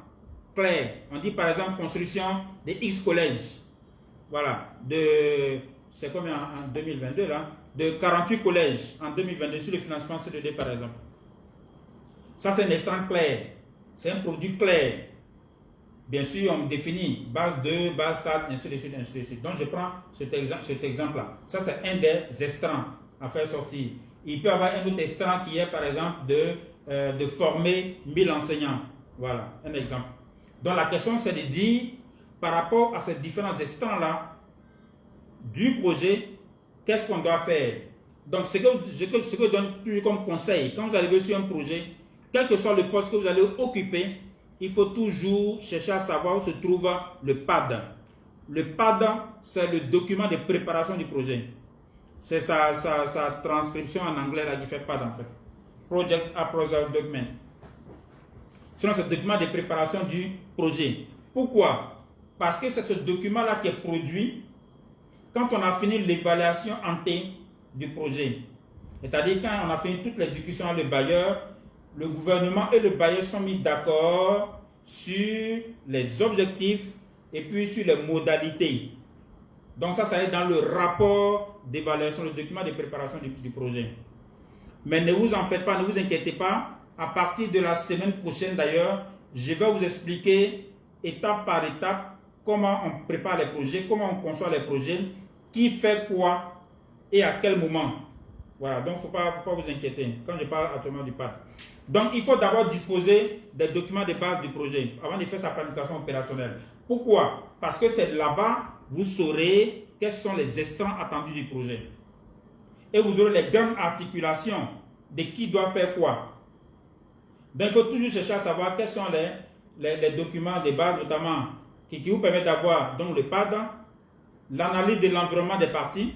clairs. On dit par exemple construction de X collèges. Voilà, c'est comme en 2022 là, de 48 collèges en 2022 sur le financement CDD par exemple. Ça c'est un estrant clair, c'est un produit clair. Bien sûr, on définit base 2, base 4, ainsi de suite, ainsi de suite. Donc, je prends cet exemple-là. Ça, c'est un des estrants à faire sortir. Il peut y avoir un autre estrant qui est, par exemple, de former 1000 enseignants. Voilà, un exemple. Donc, la question, c'est de dire, par rapport à ces différents estrants-là, du projet, qu'est-ce qu'on doit faire? Donc, ce que je donne toujours comme conseil, quand vous arrivez sur un projet, quel que soit le poste que vous allez occuper, il faut toujours chercher à savoir où se trouve le PAD. Le PAD, c'est le document de préparation du projet. C'est sa transcription en anglais là, qui fait PAD en fait. Project Appraisal Document. C'est ce document de préparation du projet. Pourquoi? Parce que c'est ce document-là qui est produit quand on a fini l'évaluation en T du projet. C'est-à-dire quand on a fini toutes les discussions avec le bailleur, le gouvernement et le bailleur sont mis d'accord sur les objectifs et puis sur les modalités. Donc ça est dans le rapport d'évaluation, le document de préparation du projet. Mais ne vous en faites pas, ne vous inquiétez pas. À partir de la semaine prochaine d'ailleurs, je vais vous expliquer étape par étape comment on prépare les projets, comment on conçoit les projets, qui fait quoi et à quel moment. Voilà, donc il ne faut pas vous inquiéter quand je parle actuellement du PAD. Donc, il faut d'abord disposer des documents de base du projet avant de faire sa planification opérationnelle. Pourquoi? Parce que c'est là-bas, vous saurez quels sont les estrants attendus du projet. Et vous aurez les grandes articulations de qui doit faire quoi. Donc, il faut toujours chercher à savoir quels sont les documents de base, notamment, qui vous permettent d'avoir donc le PAD, l'analyse de l'environnement des parties,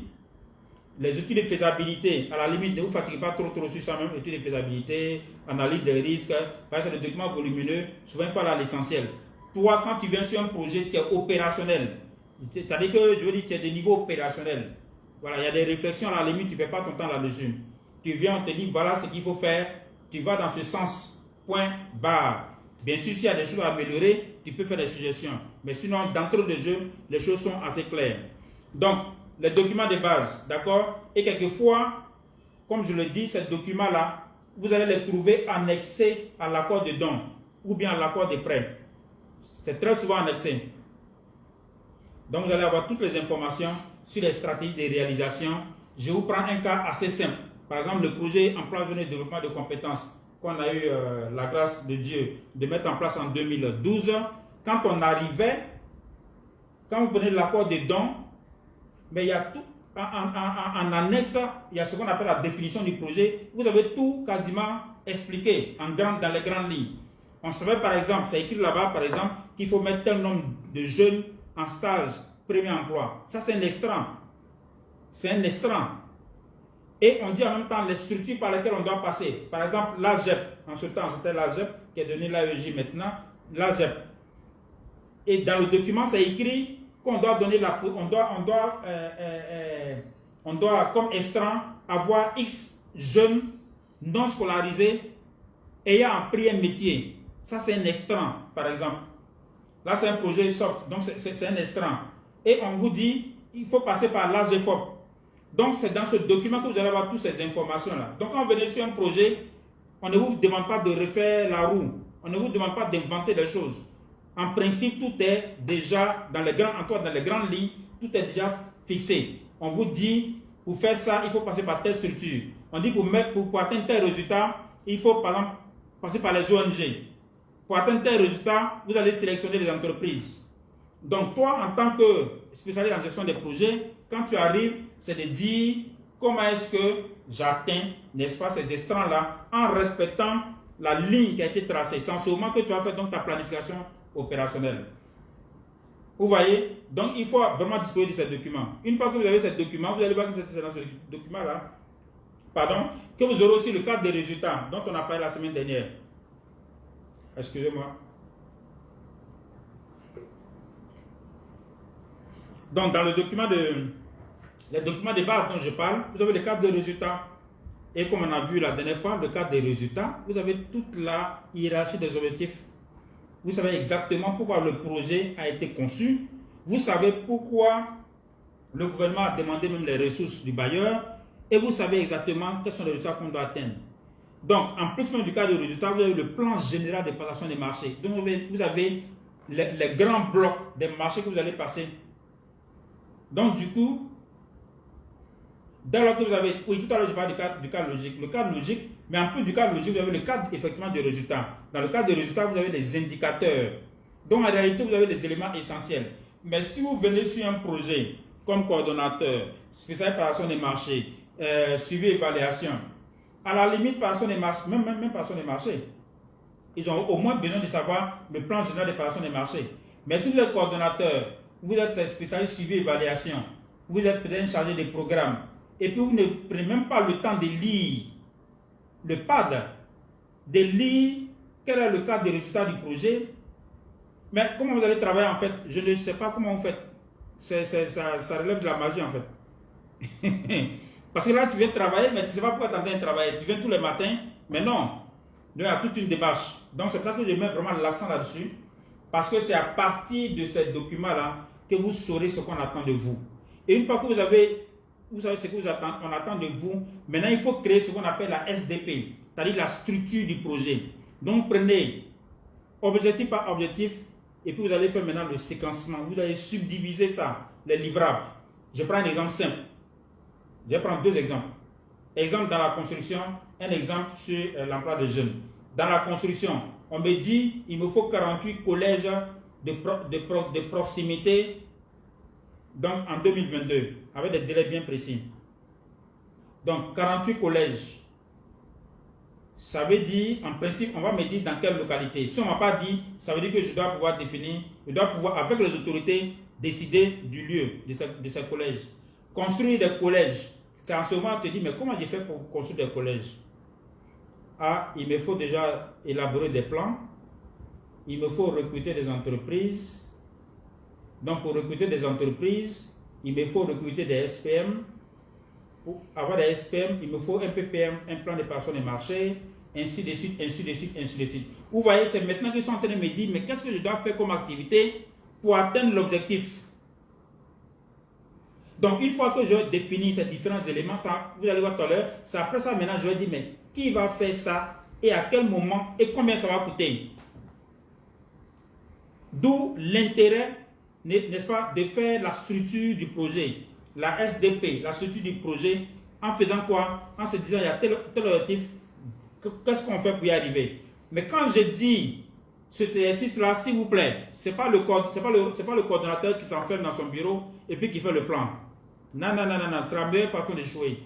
les études de faisabilité, à la limite, ne vous fatiguez pas trop sur ça même, études de faisabilité, analyse des risques, parce que c'est des documents volumineux, souvent il faut aller à l'essentiel. Toi, quand tu viens sur un projet qui est opérationnel, c'est-à-dire que je veux dire, tu es de niveau opérationnel. Voilà, il y a des réflexions, à la limite, tu ne perds pas ton temps là-dessus. Tu viens, on te dit, voilà ce qu'il faut faire, tu vas dans ce sens, point, barre. Bien sûr, s'il y a des choses à améliorer, tu peux faire des suggestions. Mais sinon, d'entrée de jeu, les choses sont assez claires. Donc, les documents de base, d'accord? Et quelquefois, comme je le dis, ces documents-là, vous allez les trouver annexés à l'accord de don ou bien à l'accord de prêt. C'est très souvent annexé. Donc, vous allez avoir toutes les informations sur les stratégies de réalisation. Je vous prends un cas assez simple. Par exemple, le projet emploi jeune et développement de compétences qu'on a eu la grâce de Dieu de mettre en place en 2012. Quand on arrivait, quand vous prenez l'accord des dons, mais il y a tout, en annexe, il y a ce qu'on appelle la définition du projet. Vous avez tout quasiment expliqué dans les grandes lignes. On savait par exemple, c'est écrit là-bas par exemple, qu'il faut mettre tel nombre de jeunes en stage, premier emploi. Ça c'est un extrait. C'est un extrait. Et on dit en même temps les structures par lesquelles on doit passer. Par exemple, l'AGEP. En ce temps, c'était l'AGEP qui est devenu l'AEJ maintenant. L'AGEP. Et dans le document, c'est écrit qu'on doit donner la... On doit comme extrait, avoir X jeunes non scolarisés ayant appris un métier. Ça, c'est un extrait, par exemple. Là, c'est un projet soft. Donc, c'est un extrait. Et on vous dit, il faut passer par l'AGEFOP. Donc, c'est dans ce document que vous allez avoir toutes ces informations-là. Donc, quand vous venez sur un projet, on ne vous demande pas de refaire la roue. On ne vous demande pas d'inventer des choses. En principe, tout est déjà dans les grandes lignes, tout est déjà fixé. On vous dit, pour faire ça, il faut passer par telle structure. On dit, pour atteindre tel résultat, il faut, par exemple, passer par les ONG. Pour atteindre tel résultat, vous allez sélectionner les entreprises. Donc, toi, en tant que spécialiste en gestion des projets, quand tu arrives, c'est de dire comment est-ce que j'atteins, n'est-ce pas, ces extrants-là, en respectant la ligne qui a été tracée. C'est en ce moment que tu as fait donc ta planification opérationnelle. Vous voyez? Donc, il faut vraiment disposer de ces documents. Une fois que vous avez ces documents, vous allez voir que c'est dans ce document-là, que vous aurez aussi le cadre des résultats dont on a parlé la semaine dernière. Excusez-moi. Donc, dans les documents de base dont je parle, vous avez le cadre de résultats. Et comme on a vu la dernière fois, le cadre des résultats, vous avez toute la hiérarchie des objectifs. Vous savez exactement pourquoi le projet a été conçu. Vous savez pourquoi le gouvernement a demandé même les ressources du bailleur. Et vous savez exactement quels sont les résultats qu'on doit atteindre. Donc, en plus même du cadre de résultats, vous avez le plan général de passation des marchés. Donc, vous avez les grands blocs des marchés que vous allez passer. Donc, du coup, dès lors que vous avez... Oui, tout à l'heure, je parlais du cadre logique. Le cadre logique, mais en plus du cadre logique, vous avez le cadre effectivement de résultats. Dans le cadre de résultats, vous avez les indicateurs. Donc, en réalité, vous avez les éléments essentiels. Mais si vous venez sur un projet comme coordonnateur, spécial passation des marchés, suivi évaluation, à la limite, passation des marchés, même passation des marchés, ils ont au moins besoin de savoir le plan général de passation des marchés. Mais si vous êtes coordonnateur, vous êtes spécialiste suivi évaluation, vous êtes peut-être chargé des programmes, et puis vous ne prenez même pas le temps de lire le PAD, de lire quel est le cadre des résultats du projet. Mais comment vous allez travailler en fait? Je ne sais pas comment vous faites. Ça relève de la magie en fait. Parce que là tu viens travailler, mais tu ne sais pas pourquoi tu es en train de travailler. Tu viens tous les matins, mais non. Il y a toute une démarche. Donc c'est pour ça que je mets vraiment l'accent là-dessus. Parce que c'est à partir de ces documents-là que vous saurez ce qu'on attend de vous. Et une fois que vous savez ce que on attend de vous, maintenant il faut créer ce qu'on appelle la SDP, c'est-à-dire la structure du projet. Donc prenez objectif par objectif et puis vous allez faire maintenant le séquencement. Vous allez subdiviser ça, les livrables. Je prends un exemple simple. Je vais prendre deux exemples. Exemple dans la construction, un exemple sur l'emploi des jeunes. Dans la construction, on me dit il me faut 48 collèges de proximité donc en 2022, avec des délais bien précis. Donc 48 collèges. Ça veut dire, en principe, on va me dire dans quelle localité. Si on ne m'a pas dit, ça veut dire que je dois pouvoir définir, je dois pouvoir, avec les autorités, décider du lieu de ces collèges. Construire des collèges. C'est en ce moment on te dit, mais comment j'ai fait pour construire des collèges? Ah, il me faut déjà élaborer des plans. Il me faut recruter des entreprises. Donc, pour recruter des entreprises, il me faut recruter des SPM. Pour avoir des SPM, il me faut un PPM, un plan de passation des marchés, ainsi de suite, ainsi de suite, ainsi de suite. Vous voyez, c'est maintenant qu'ils sont en train de me dire, mais qu'est-ce que je dois faire comme activité pour atteindre l'objectif? Donc, une fois que je définis ces différents éléments, ça, vous allez voir tout à l'heure, c'est après ça, maintenant, je vais dire, mais qui va faire ça et à quel moment et combien ça va coûter? D'où l'intérêt n'est-ce pas, de faire la structure du projet, la SDP, la structure du projet, en faisant quoi? En se disant, il y a tel objectif, qu'est-ce qu'on fait pour y arriver? Mais quand je dis cet exercice-là, s'il vous plaît, ce n'est pas le coordonnateur qui s'enferme dans son bureau et puis qui fait le plan. Non, non, non, non, non, c'est la meilleure façon d'échouer.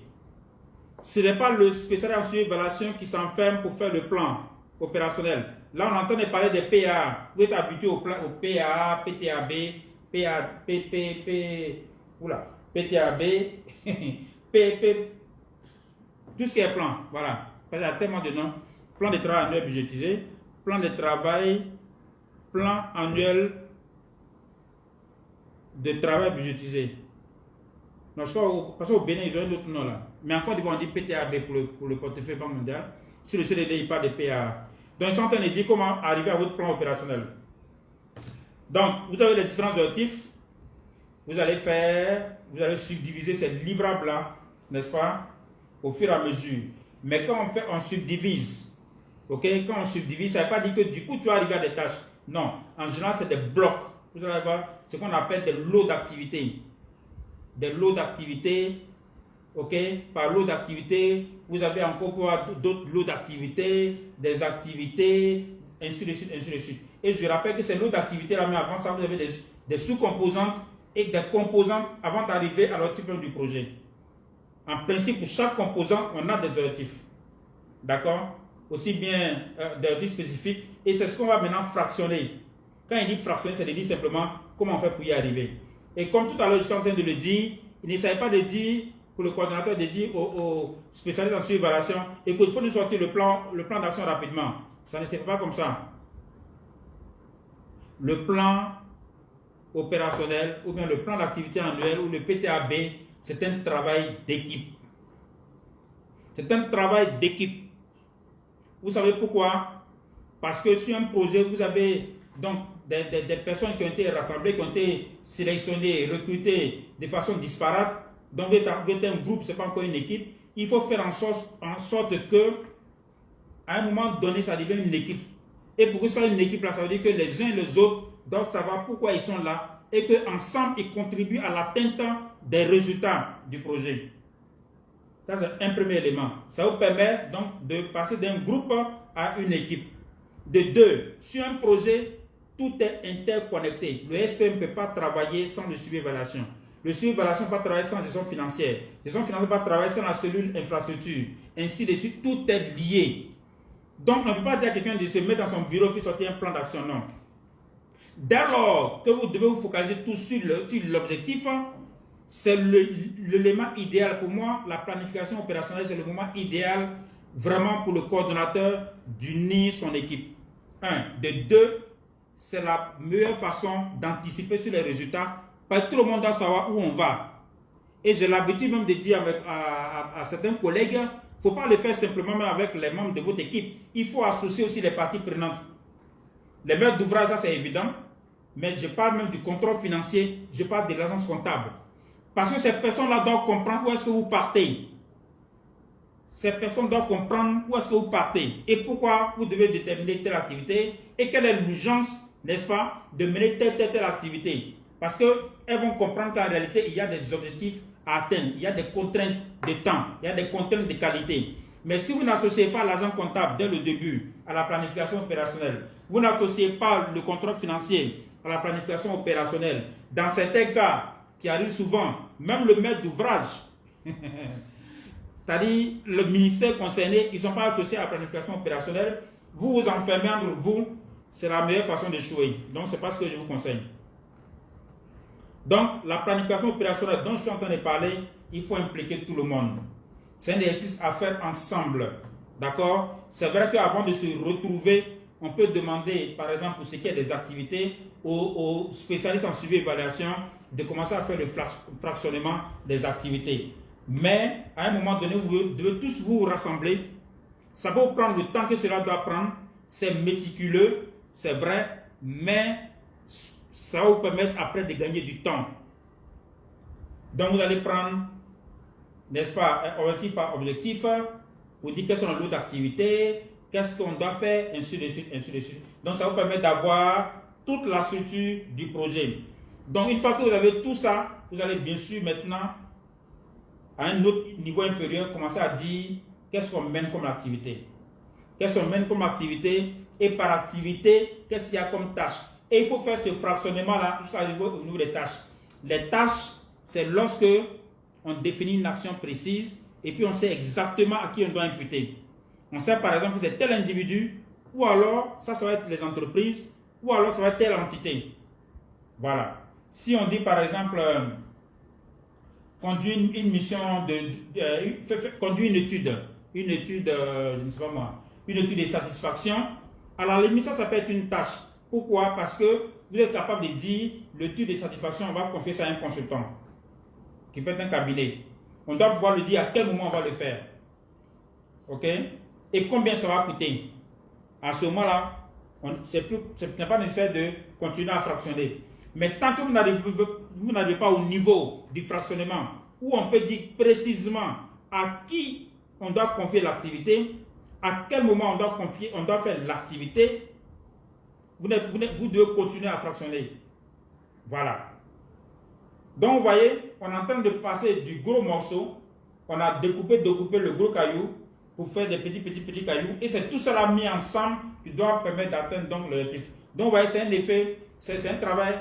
Ce n'est pas le spécialiste en suivi-évaluation qui s'enferme pour faire le plan opérationnel. Là, on entend parler des PA. Vous êtes habitué au plan, au PA, PTAB, PTAB, PP, tout ce qui est plan. Voilà. Parce qu'il y a tellement de noms. Plan de travail annuel budgétisé, plan de travail, plan annuel de travail budgétisé. Non, je crois, parce qu'au Bénin, ils ont d'autres noms là. Mais encore, ils vont dire PTAB pour le portefeuille banque mondiale. Sur le CDD, ils parlent de PA. Donc, ils sont en train de dire comment arriver à votre plan opérationnel. Donc, vous avez les différents objectifs. Vous allez subdiviser ces livrables-là, n'est-ce pas, au fur et à mesure. Mais quand on subdivise, ok, quand on subdivise, ça ne veut pas dire que du coup, tu vas arriver à des tâches. Non, en général, c'est des blocs. Vous allez voir ce qu'on appelle des lots d'activités. Des lots d'activités, ok, par lot d'activités, vous avez encore d'autres lots d'activités, des activités, ainsi de suite, ainsi de suite. Et je rappelle que ces lots d'activités-là, mais avant ça, vous avez des sous-composantes et des composantes avant d'arriver à l'objectif du projet. En principe, pour chaque composante, on a des objectifs. D'accord? Aussi bien des objectifs spécifiques. Et c'est ce qu'on va maintenant fractionner. Quand il dit fractionner, c'est de dire simplement comment on fait pour y arriver. Et comme tout à l'heure, je suis en train de le dire, il ne s'agit pas de dire, pour le coordonnateur, de dire aux spécialistes en suivi-évaluation, écoute, il faut nous sortir le plan d'action rapidement. Ça ne se fait pas comme ça. Le plan opérationnel ou bien le plan d'activité annuelle ou le PTAB, c'est un travail d'équipe. C'est un travail d'équipe. Vous savez pourquoi? Parce que sur un projet, vous avez donc des personnes qui ont été rassemblées, qui ont été sélectionnées, recrutées de façon disparate. Donc vous êtes un groupe, ce n'est pas encore une équipe. Il faut faire en sorte que, à un moment donné, ça devienne une équipe. Et pour que ça soit une équipe, là, ça veut dire que les uns et les autres doivent savoir pourquoi ils sont là et qu'ensemble, ils contribuent à l'atteinte des résultats du projet. Ça, c'est un premier élément. Ça vous permet donc de passer d'un groupe à une équipe. De deux, sur un projet, tout est interconnecté. Le SPM ne peut pas travailler sans le suivi-évaluation. Le suivi-évaluation ne peut pas travailler sans gestion financière. La gestion financière ne peut pas travailler sans la cellule infrastructure. Ainsi de suite, tout est lié. Donc, on ne peut pas dire à quelqu'un de se mettre dans son bureau et sortir un plan d'action, non. Dès lors que vous devez vous focaliser tout sur l'objectif, c'est l'élément idéal pour moi. La planification opérationnelle, c'est le moment idéal vraiment pour le coordonnateur d'unir son équipe. Un. De deux, c'est la meilleure façon d'anticiper sur les résultats parce que tout le monde doit savoir où on va. Et j'ai l'habitude même de dire à certains collègues, il ne faut pas le faire simplement même avec les membres de votre équipe. Il faut associer aussi les parties prenantes. Les maîtres d'ouvrage, ça c'est évident. Mais je parle même du contrôle financier, je parle de l'agence comptable. Parce que ces personnes-là doivent comprendre où est-ce que vous partez. Ces personnes doivent comprendre où est-ce que vous partez et pourquoi vous devez déterminer telle activité et quelle est l'urgence, n'est-ce pas, de mener telle activité. Parce qu'elles vont comprendre qu'en réalité, il y a des objectifs à atteindre, il y a des contraintes de temps, il y a des contraintes de qualité. Mais si vous n'associez pas l'agent comptable dès le début à la planification opérationnelle, vous n'associez pas le contrôle financier à la planification opérationnelle, dans certains cas qui arrivent souvent, même le maître d'ouvrage, c'est-à-dire le ministère concerné, ils ne sont pas associés à la planification opérationnelle, vous vous enfermez entre vous, c'est la meilleure façon d'échouer. Donc, ce n'est pas ce que je vous conseille. Donc, la planification opérationnelle dont je suis en train de parler, il faut impliquer tout le monde. C'est un exercice à faire ensemble. D'accord? C'est vrai qu'avant de se retrouver, on peut demander, par exemple, pour ce qui est des activités, aux spécialistes en suivi et évaluation de commencer à faire le fractionnement des activités. Mais, à un moment donné, vous devez tous vous rassembler. Ça va vous prendre le temps que cela doit prendre. C'est méticuleux, c'est vrai, mais ça va vous permettre après de gagner du temps. Donc, vous allez prendre, n'est-ce pas, objectif par objectif, vous dites quels sont les lots d'activités, qu'est-ce qu'on doit faire, ainsi de suite, ainsi de suite. Donc, ça vous permet d'avoir toute la structure du projet. Donc, une fois que vous avez tout ça, vous allez bien sûr maintenant, à un autre niveau inférieur, commencer à dire qu'est-ce qu'on mène comme activité. Qu'est-ce qu'on mène comme activité et par activité, qu'est-ce qu'il y a comme tâche. Et il faut faire ce fractionnement-là jusqu'à arriver au niveau des tâches. Les tâches, c'est lorsque on définit une action précise et puis on sait exactement à qui on doit imputer. On sait par exemple que c'est tel individu, ou alors ça va être les entreprises, ou alors ça va être telle entité. Voilà. Si on dit par exemple, conduire une mission, conduire une étude, je ne sais pas moi, une étude de satisfaction, à la limite ça peut être une tâche. Pourquoi? Parce que vous êtes capable de dire, l'étude de satisfaction, on va confier ça à un consultant, qui peut être un cabinet. On doit pouvoir le dire à quel moment on va le faire. Ok? Et combien ça va coûter. À ce moment-là, ce n'est pas nécessaire de continuer à fractionner. Mais tant que vous n'arrivez pas au niveau du fractionnement, où on peut dire précisément à qui on doit confier l'activité, à quel moment on doit faire l'activité, vous devez continuer à fractionner. Voilà. Donc, vous voyez, on est en train de passer du gros morceau, on a découpé le gros caillou pour faire des petits cailloux, et c'est tout cela mis ensemble qui doit permettre d'atteindre donc l'objectif. Donc, vous voyez, c'est un effet, c'est un travail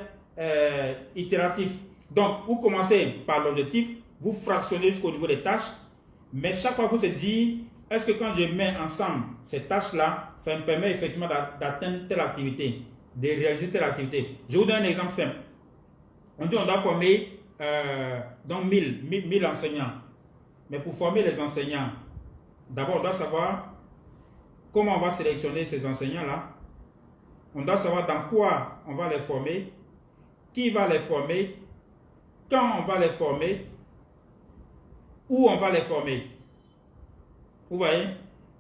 itératif. Donc, vous commencez par l'objectif, vous fractionnez jusqu'au niveau des tâches, mais chaque fois, vous se dites, est-ce que quand je mets ensemble ces tâches-là, ça me permet effectivement d'atteindre telle activité, de réaliser telle activité. Je vous donne un exemple simple. On dit qu'on doit former donc 1000 enseignants. Mais pour former les enseignants, d'abord, on doit savoir comment on va sélectionner ces enseignants-là. On doit savoir dans quoi on va les former, qui va les former, quand on va les former, où on va les former. Vous voyez,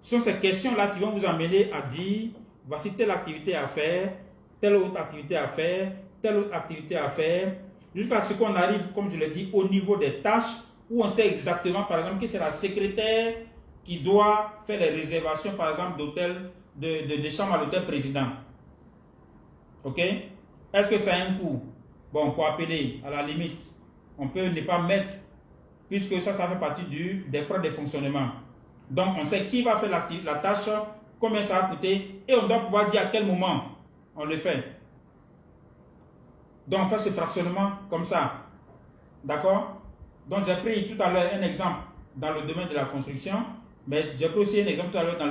ce sont ces questions-là qui vont vous amener à dire, voici telle activité à faire, telle autre activité à faire, telle autre activité à faire, jusqu'à ce qu'on arrive, comme je l'ai dit, au niveau des tâches, où on sait exactement, par exemple, que c'est la secrétaire qui doit faire les réservations, par exemple, d'hôtel, de chambre à l'hôtel président. Ok? Est-ce que ça a un coût? Bon, pour appeler, à la limite, on peut ne pas mettre, puisque ça fait partie des frais de fonctionnement. Donc, on sait qui va faire la tâche, combien ça va coûter, et on doit pouvoir dire à quel moment on le fait. Donc, on fait ce fractionnement comme ça. D'accord? Donc, j'ai pris tout à l'heure un exemple dans le domaine de la construction, mais j'ai pris aussi un exemple tout à l'heure dans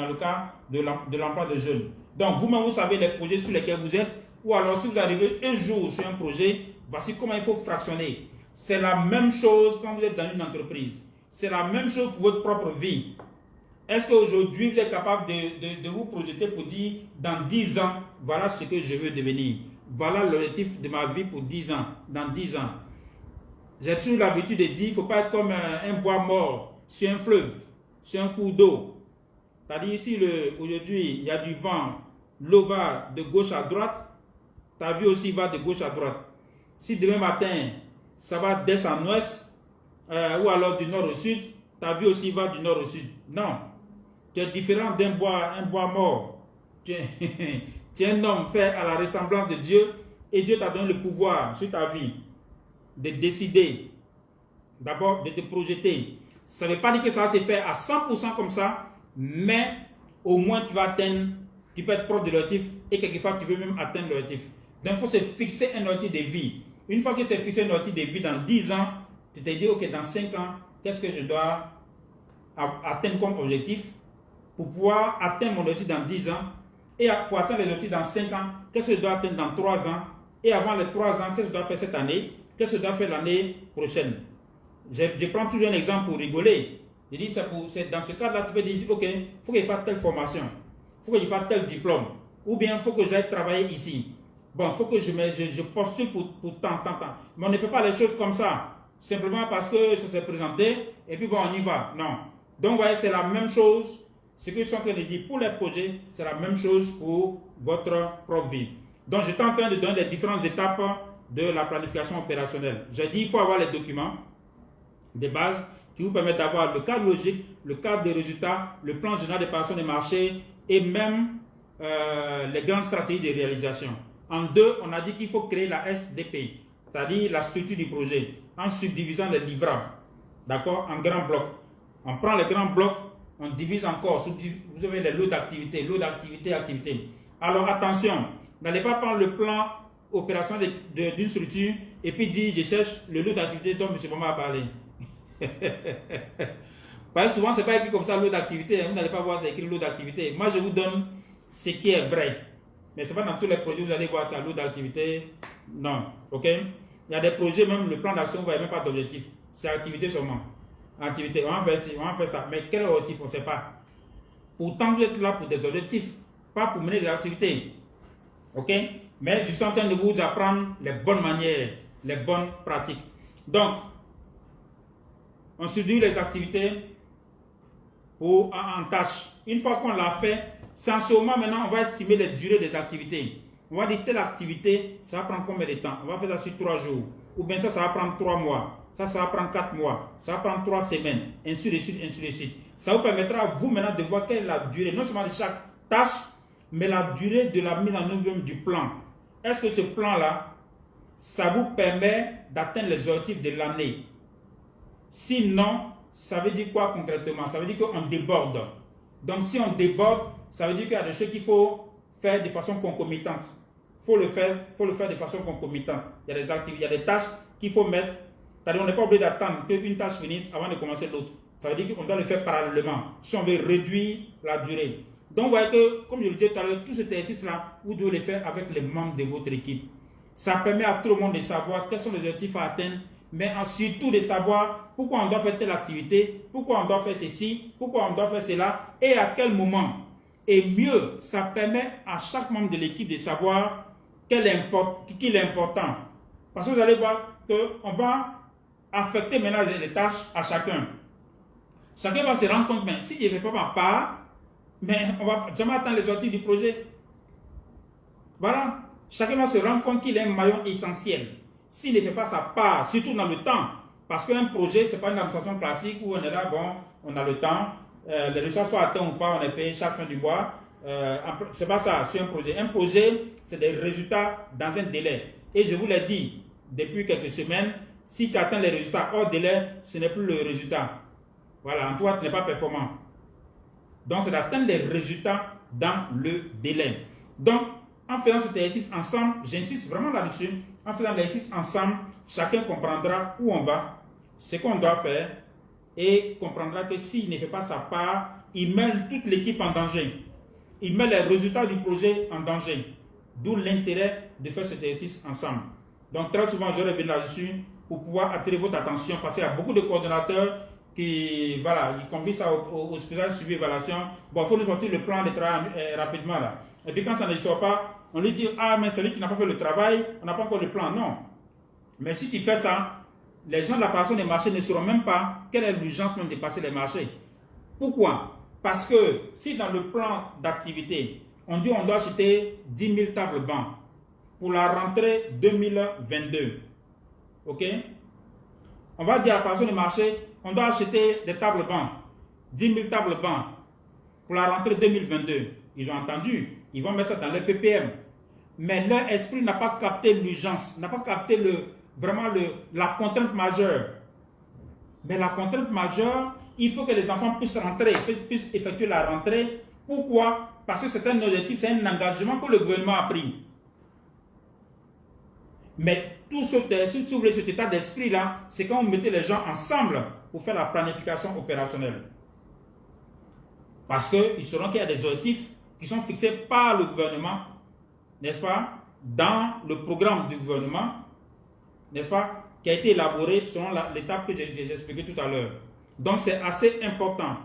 le cas de l'emploi de jeunes. Donc, vous-même, vous savez les projets sur lesquels vous êtes, ou alors si vous arrivez un jour sur un projet, voici comment il faut fractionner. C'est la même chose quand vous êtes dans une entreprise. C'est la même chose pour votre propre vie. Est-ce qu'aujourd'hui, vous êtes capable de vous projeter pour dire, dans 10 ans, voilà ce que je veux devenir. Voilà l'objectif de ma vie pour 10 ans, dans 10 ans. J'ai toujours l'habitude de dire, il ne faut pas être comme un bois mort sur un fleuve, sur un cours d'eau. C'est-à-dire, si aujourd'hui, il y a du vent, l'eau va de gauche à droite, ta vie aussi va de gauche à droite. Si demain matin, ça va d'est en ouest, ou alors du nord au sud, ta vie aussi va du nord au sud. Non. Tu es différent d'un bois, un bois mort. Tu es un homme fait à la ressemblance de Dieu, et Dieu t'a donné le pouvoir sur ta vie de décider, d'abord de te projeter. Ça ne veut pas dire que ça va se faire à 100% comme ça, mais au moins tu vas atteindre, tu peux être proche de l'objectif, et quelquefois tu peux même atteindre l'objectif. Donc il faut se fixer un objectif de vie. Une fois que tu as fixé un objectif de vie dans 10 ans, tu te dis, ok, dans 5 ans, qu'est-ce que je dois atteindre comme objectif pour pouvoir atteindre mon objectif dans 10 ans, et pour atteindre les objectifs dans 5 ans, qu'est-ce que je dois atteindre dans 3 ans, et avant les 3 ans, qu'est-ce que je dois faire cette année, qu'est-ce que je dois faire l'année prochaine. Je prends toujours un exemple pour rigoler. Je dis, c'est dans ce cadre-là, tu peux dire, ok, il faut que je fasse telle formation, il faut que je fasse tel diplôme, ou bien il faut que j'aille travailler ici. Bon, il faut que je postule pour tant. Mais on ne fait pas les choses comme ça, simplement parce que ça s'est présenté, et puis bon, on y va. Non. Donc, vous voyez, c'est la même chose. Ce que je suis en train de dire pour les projets, c'est la même chose pour votre propre vie. Donc, j'étais en train de donner les différentes étapes de la planification opérationnelle. J'ai dit, il faut avoir les documents de base qui vous permettent d'avoir le cadre logique, le cadre des résultats, le plan général des personnes et marchés, et même les grandes stratégies de réalisation. En 2, on a dit qu'il faut créer la SDP, c'est-à-dire la structure du projet, en subdivisant les livrables, d'accord, en grands blocs. On prend les grands blocs, on divise encore, vous avez les lots d'activité, activité. Alors attention, n'allez pas prendre le plan opération d'une structure et puis dire je cherche le lot d'activité dont M. Bamba a parlé. Parce que souvent, ce n'est pas écrit comme ça, lot d'activité. Vous n'allez pas voir, c'est écrit lot d'activité. Moi, je vous donne ce qui est vrai. Mais ce n'est pas dans tous les projets, vous allez voir ça, lot d'activité. Non. OK? Il y a des projets, même le plan d'action, vous ne voyez même pas d'objectif. C'est activité seulement. Activité, on va faire ci, on va faire ça. Mais quel objectif, on ne sait pas. Pourtant, vous êtes là pour des objectifs, pas pour mener des activités. OK? Mais je suis en train de vous apprendre les bonnes manières, les bonnes pratiques. Donc, on subdivise les activités en tâches. Une fois qu'on l'a fait, sensiblement maintenant, on va estimer les durées des activités. On va dire telle activité, ça va prendre combien de temps? On va faire ça sur 3 jours. Ou bien ça va prendre 3 mois. Ça va prendre 4 mois. Ça va prendre 3 semaines. Ainsi de suite, ainsi de suite. Ça vous permettra à vous maintenant de voir quelle est la durée, non seulement de chaque tâche, mais la durée de la mise en œuvre du plan. Est-ce que ce plan-là, ça vous permet d'atteindre les objectifs de l'année? Sinon, ça veut dire quoi concrètement? Ça veut dire qu'on déborde. Donc, si on déborde, ça veut dire qu'il y a des choses qu'il faut faire de façon concomitante. Il faut le faire de façon concomitante. Il y a des activités, il y a des tâches qu'il faut mettre. C'est-à-dire, on n'est pas obligé d'attendre qu'une tâche finisse avant de commencer l'autre. Ça veut dire qu'on doit le faire parallèlement si on veut réduire la durée. Donc, vous voyez que, comme je le disais tout à l'heure, tout cet exercice-là, vous devez le faire avec les membres de votre équipe. Ça permet à tout le monde de savoir quels sont les objectifs à atteindre, mais surtout de savoir pourquoi on doit faire telle activité, pourquoi on doit faire ceci, pourquoi on doit faire cela, et à quel moment. Et mieux, ça permet à chaque membre de l'équipe de savoir qu'il est important. Parce que vous allez voir qu'on va affecter maintenant les tâches à chacun. Chacun va se rendre compte, mais si je ne fais pas ma part, mais on va jamais atteindre les objectifs du projet. Voilà. Chacun va se rendre compte qu'il est un maillon essentiel. S'il ne fait pas sa part, surtout dans le temps, parce qu'un projet, ce n'est pas une administration classique où on est là, bon, on a le temps, les ressources sont atteintes ou pas, on est payé chaque fin du mois. Ce n'est pas ça, c'est un projet. Un projet, c'est des résultats dans un délai. Et je vous l'ai dit depuis quelques semaines, si tu atteins les résultats hors délai, ce n'est plus le résultat. Voilà, en toi, tu n'es pas performant. Donc, c'est d'atteindre les résultats dans le délai. Donc, en faisant cet exercice ensemble, j'insiste vraiment là-dessus, en faisant l'exercice ensemble, chacun comprendra où on va, ce qu'on doit faire, et comprendra que s'il ne fait pas sa part, il met toute l'équipe en danger. Il met les résultats du projet en danger. D'où l'intérêt de faire cet exercice ensemble. Donc, très souvent, je reviens là-dessus pour pouvoir attirer votre attention, parce qu'il y a beaucoup de coordonnateurs qui confient ça au spécial suivi évaluation. Bon, il faut nous sortir le plan de travail rapidement là. Et puis quand ça ne sort pas, on lui dit, ah mais celui qui n'a pas fait le travail, on n'a pas encore le plan. Non. Mais si tu fais ça, les gens de la passation des marchés ne sauront même pas quelle est l'urgence même de passer les marchés. Pourquoi? Parce que si dans le plan d'activité, on dit on doit acheter 10 000 tables bancs pour la rentrée 2022, ok? On va dire à la passation des marchés, on doit acheter des tables bancs, 10 000 tables bancs pour la rentrée 2022. Ils ont entendu, ils vont mettre ça dans le PPM. Mais leur esprit n'a pas capté l'urgence, n'a pas capté la contrainte majeure. Mais la contrainte majeure, il faut que les enfants puissent rentrer, puissent effectuer la rentrée. Pourquoi? Parce que c'est un objectif, c'est un engagement que le gouvernement a pris. Mais tout si vous voulez cet état d'esprit-là, c'est quand vous mettez les gens ensemble pour faire la planification opérationnelle. Parce qu'ils sauront qu'il y a des objectifs qui sont fixés par le gouvernement, n'est-ce pas, dans le programme du gouvernement, n'est-ce pas, qui a été élaboré selon l'étape que j'ai expliquée tout à l'heure. Donc, c'est assez important.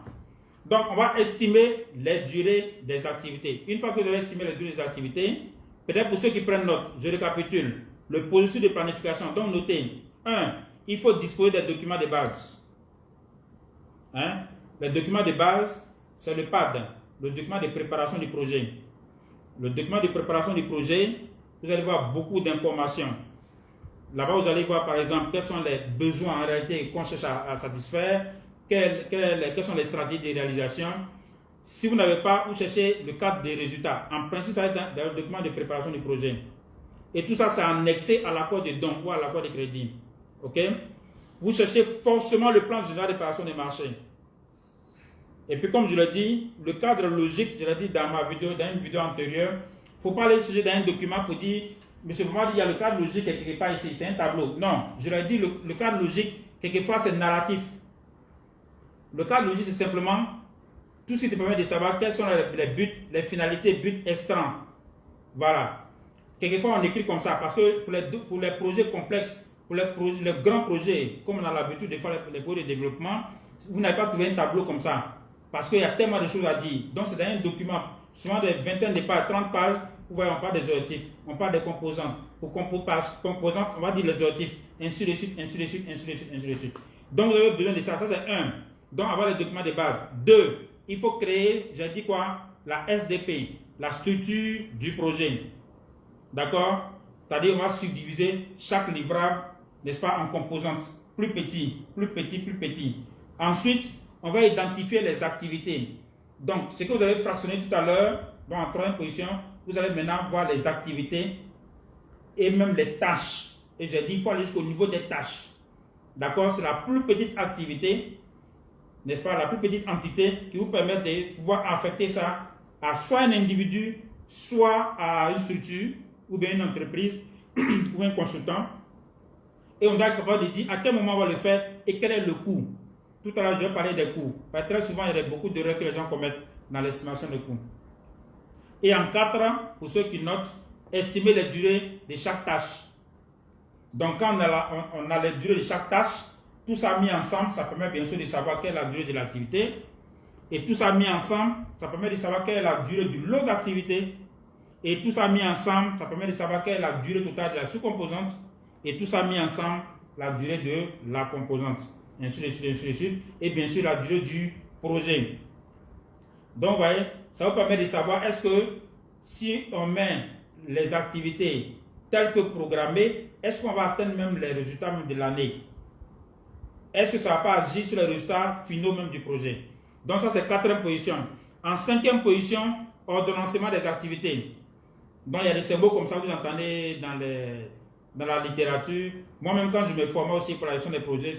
Donc, on va estimer les durées des activités. Une fois que vous avez estimé les durées des activités, peut-être pour ceux qui prennent note, je récapitule. Le processus de planification, donc notez. 1. Il faut disposer des documents de base. Les documents de base, c'est le PAD, le document de préparation du projet. Le document de préparation du projet, vous allez voir beaucoup d'informations. Là-bas, vous allez voir par exemple quels sont les besoins en réalité qu'on cherche à satisfaire, quelles sont les stratégies de réalisation. Si vous n'avez pas, vous cherchez le cadre des résultats. En principe, ça va être dans le document de préparation du projet. Et tout ça, c'est annexé à l'accord de don ou à l'accord de crédit. OK? Vous cherchez forcément le plan général d'opération des marchés. Et puis, comme je l'ai dit, le cadre logique, je l'ai dit dans une vidéo antérieure, il ne faut pas aller chercher dans un document pour dire, monsieur Boumadi, il y a le cadre logique quelque part ici, c'est un tableau. Non, je l'ai dit, le cadre logique, quelquefois, c'est narratif. Le cadre logique, c'est simplement tout ce qui te permet de savoir quels sont les buts, les finalités, buts extrants. Voilà. Quelquefois, on écrit comme ça, parce que pour les projets complexes, pour les grands projets, comme on a l'habitude de faire les projets de développement, vous n'avez pas trouvé un tableau comme ça. Parce qu'il y a tellement de choses à dire. Donc, c'est dans un document, souvent des vingtaines de pages, 30 pages, vous voyez, on parle des objectifs, on parle des composants. Pour composantes, on va dire les objectifs, ainsi de suite, ainsi de suite, ainsi de suite, ainsi de suite. Donc, vous avez besoin de ça. Ça, c'est un. Donc, avoir les documents de base. Deux, il faut créer, j'ai dit quoi? La SDP, la structure du projet. D'accord? C'est-à-dire, on va subdiviser chaque livrable, n'est-ce pas, en composantes. Plus petit, plus petit, plus petit. Ensuite, on va identifier les activités. Donc, ce que vous avez fractionné tout à l'heure, en troisième position, vous allez maintenant voir les activités et même les tâches. Et j'ai dit, il faut aller jusqu'au niveau des tâches. D'accord? C'est la plus petite activité, n'est-ce pas, la plus petite entité qui vous permet de pouvoir affecter ça à soit un individu, soit à une structure, ou bien une entreprise, ou un consultant. Et on doit être capable de dire à quel moment on va le faire et quel est le coût. Tout à l'heure, je vais parler des coûts. Parce que très souvent, il y a beaucoup d'erreurs que les gens commettent dans l'estimation de coûts. Et en 4, pour ceux qui notent, estimer les durées de chaque tâche. Donc, quand on a les durées de chaque tâche, tout ça mis ensemble, ça permet bien sûr de savoir quelle est la durée de l'activité. Et tout ça mis ensemble, ça permet de savoir quelle est la durée du lot d'activité. Et tout ça mis ensemble, ça permet de savoir quelle est la durée totale de la sous-composante. Et tout ça mis ensemble, la durée de la composante. Ainsi de suite, ainsi de suite. Et bien sûr, la durée du projet. Donc, vous voyez, ça vous permet de savoir est-ce que si on met les activités telles que programmées, est-ce qu'on va atteindre même les résultats même de l'année? Est-ce que ça ne va pas agir sur les résultats finaux même du projet? Donc, ça, c'est 4e position. En 5e position, ordonnancement des activités. Donc, il y a des symboles comme ça que vous entendez dans la littérature. Moi-même, quand je me formais aussi pour la gestion des projets,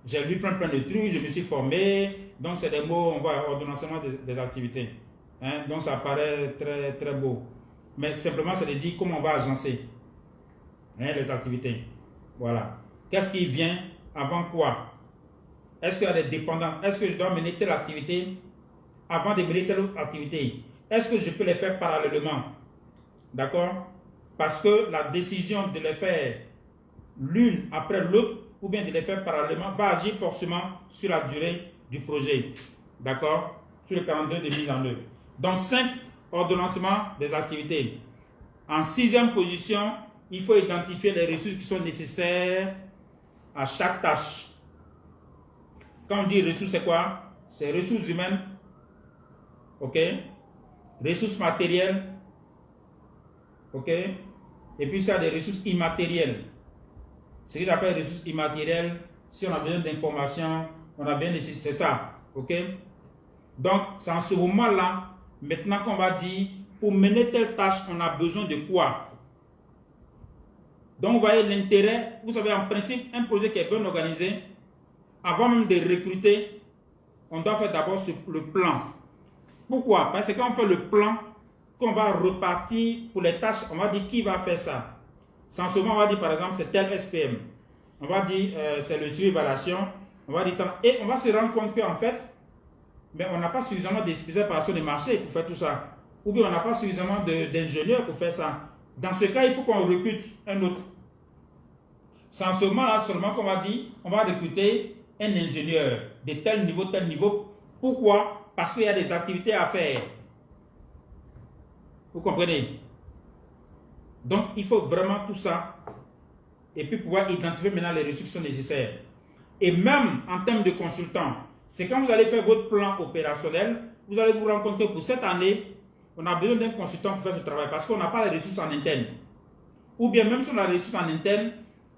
j'ai lu plein de trucs, je me suis formé. Donc, c'est des mots, on voit ordonnancement des activités. Hein? Donc, ça paraît très, très beau. Mais simplement, c'est de dire comment on va agencer les activités. Voilà. Qu'est-ce qui vient avant quoi? Est-ce qu'il y a des dépendances? Est-ce que je dois mener telle activité avant de mener telle autre activité? Est-ce que je peux les faire parallèlement? D'accord? Parce que la décision de les faire l'une après l'autre ou bien de les faire parallèlement va agir forcément sur la durée du projet. D'accord? Sur le calendrier de mise en œuvre. Donc, 5, ordonnancement des activités. En 6e position, il faut identifier les ressources qui sont nécessaires à chaque tâche. Quand on dit ressources, c'est quoi? C'est ressources humaines, ok? Ressources matérielles, ok? Et puis ça, des ressources immatérielles. Ce qu'ils appellent ressources immatérielles, si on a besoin d'informations, on a besoin de... C'est ça, ok? Donc, c'est en ce moment-là, maintenant qu'on va dire, pour mener telle tâche, on a besoin de quoi? Donc, vous voyez l'intérêt. Vous savez, en principe, un projet qui est bien organisé, avant même de recruter, on doit faire d'abord le plan. Pourquoi? Parce que quand on fait le plan, qu'on va repartir pour les tâches, on va dire qui va faire ça. Sans seulement, on va dire par exemple, c'est tel SPM. On va dire, c'est le suivi évaluation. On va dire, et on va se rendre compte qu'en fait, mais on n'a pas suffisamment de spécialistes de marché pour faire tout ça. Ou bien on n'a pas suffisamment d'ingénieurs pour faire ça. Dans ce cas, il faut qu'on recrute un autre. Sans seulement là, seulement qu'on va dire, on va recruter un ingénieur de tel niveau, tel niveau. Pourquoi? Parce qu'il y a des activités à faire. Vous comprenez? Donc, il faut vraiment tout ça. Et puis pouvoir identifier maintenant les ressources qui sont nécessaires. Et même en termes de consultants, c'est quand vous allez faire votre plan opérationnel, vous allez vous rendre compte que pour cette année, on a besoin d'un consultant pour faire ce travail parce qu'on n'a pas les ressources en interne. Ou bien même si on a les ressources en interne,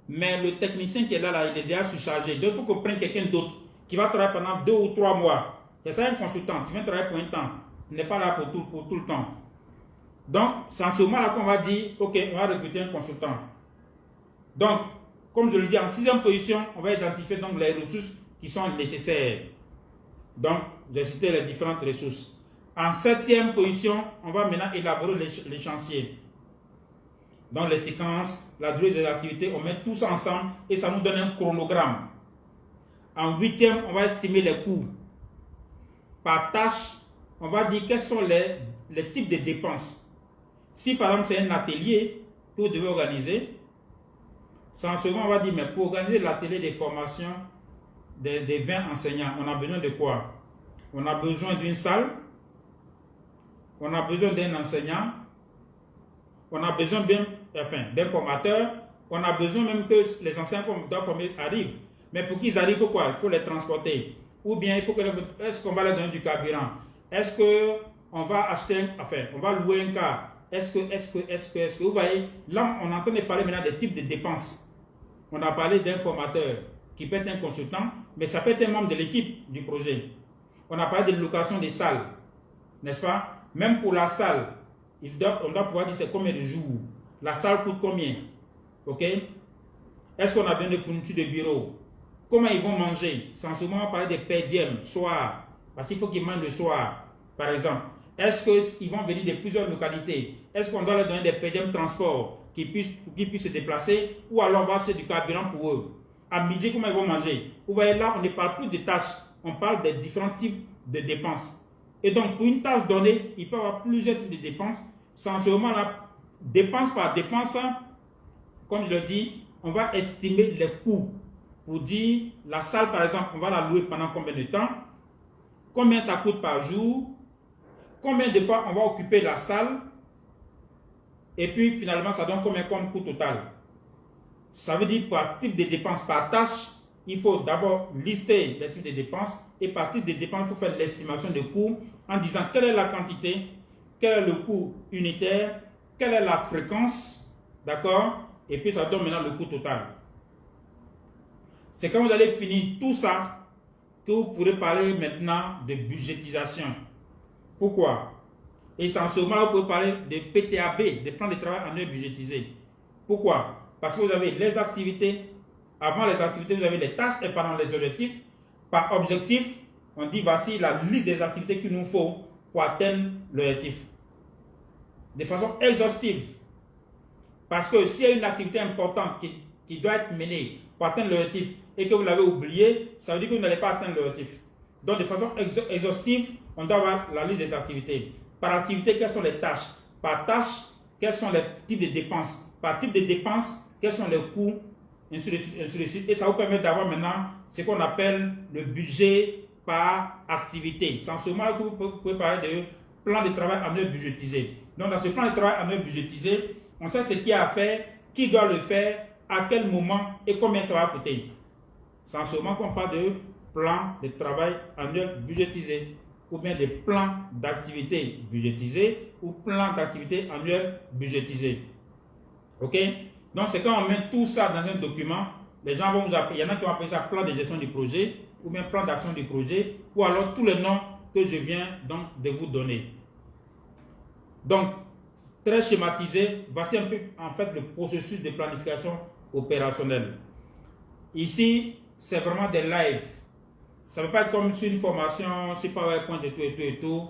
mais le technicien qui est là, il est déjà surchargé. Donc, il faut qu'on prenne quelqu'un d'autre qui va travailler pendant 2 ou 3 mois. C'est ça un consultant qui vient travailler pour un temps. Il n'est pas là pour tout le temps. Donc, c'est en ce moment-là qu'on va dire, ok, on va recruter un consultant. Donc, comme je le dis, en 6e position, on va identifier donc les ressources qui sont nécessaires. Donc, j'ai cité les différentes ressources. En 7e position, on va maintenant élaborer les chantiers. Donc, les séquences, la durée des activités, on met tout ça ensemble et ça nous donne un chronogramme. En 8e, on va estimer les coûts. Par tâche, on va dire quels sont les types de dépenses. Si par exemple c'est un atelier que vous devez organiser, sans second, on va dire, mais pour organiser l'atelier de formation des 20 enseignants, on a besoin de quoi? On a besoin d'une salle, on a besoin d'un enseignant, on a besoin d'un formateur, on a besoin même que les enseignants qu'on doit former arrivent. Mais pour qu'ils arrivent, il faut quoi? Il faut les transporter. Ou bien, il faut que est-ce qu'on va leur donner du carburant? Est-ce qu'on va acheter, on va louer un car? Est-ce que, vous voyez, là, on est en train de parler maintenant des types de dépenses. On a parlé d'un formateur qui peut être un consultant, mais ça peut être un membre de l'équipe du projet. On a parlé de location des salles, n'est-ce pas? Même pour la salle, on doit pouvoir dire c'est combien de jours. La salle coûte combien? Ok? Est-ce qu'on a besoin de fournitures de bureau? Comment ils vont manger? Sans souvent parler des per diem, soir, parce qu'il faut qu'ils mangent le soir, par exemple. Est-ce qu'ils vont venir de plusieurs localités? Est-ce qu'on doit leur donner des per diem transport qu'ils puissent se déplacer? Ou alors on va acheter du carburant pour eux? À midi, comment ils vont manger? Vous voyez là, on ne parle plus de tâches, on parle des différents types de dépenses. Et donc, pour une tâche donnée, il peut y avoir plusieurs types de dépenses. Sans ce moment-là, dépense par dépense, comme je le dis, on va estimer les coûts. Pour dire, la salle, par exemple, on va la louer pendant combien de temps? Combien ça coûte par jour? Combien de fois on va occuper la salle? Et puis, finalement, ça donne combien comme coût total? Ça veut dire, par type de dépenses, par tâche, il faut d'abord lister les types de dépenses. Et par type de dépenses, il faut faire l'estimation de coût en disant quelle est la quantité, quel est le coût unitaire, quelle est la fréquence, d'accord? Et puis, ça donne maintenant le coût total. C'est quand vous allez finir tout ça que vous pourrez parler maintenant de budgétisation. Pourquoi? Essentiellement, vous pouvez parler de PTAB, des plans de travail annuels budgétisés. Pourquoi? Parce que vous avez les activités. Avant les activités, vous avez les tâches et pendant les objectifs. Par objectif, on dit voici la liste des activités qu'il nous faut pour atteindre l'objectif. De façon exhaustive. Parce que s'il y a une activité importante qui doit être menée pour atteindre l'objectif et que vous l'avez oublié, ça veut dire que vous n'allez pas atteindre l'objectif. Donc, de façon exhaustive, on doit avoir la liste des activités. Par activité, quelles sont les tâches? Par tâche, quels sont les types de dépenses? Par type de dépenses, quels sont les coûts? Ainsi de suite. Et ça vous permet d'avoir maintenant ce qu'on appelle le budget par activité. C'est en ce moment que vous pouvez parler de plan de travail annuel budgétisé. Donc, dans ce plan de travail annuel budgétisé, on sait ce qu'il y a à faire, qui doit le faire, à quel moment et combien ça va coûter. C'est en ce moment qu'on parle de plan de travail annuel budgétisé ou bien des plans d'activité budgétisés ou plans d'activité annuel budgétisés. Ok? Donc, c'est quand on met tout ça dans un document, les gens vont vous appeler, il y en a qui vont appeler ça plan de gestion du projet ou bien plan d'action du projet ou alors tous les noms que je viens donc de vous donner. Donc, très schématisé, voici un peu en fait le processus de planification opérationnelle. Ici, c'est vraiment des lives. Ça ne veut pas être comme sur une formation, c'est PowerPoint et tout et tout et tout.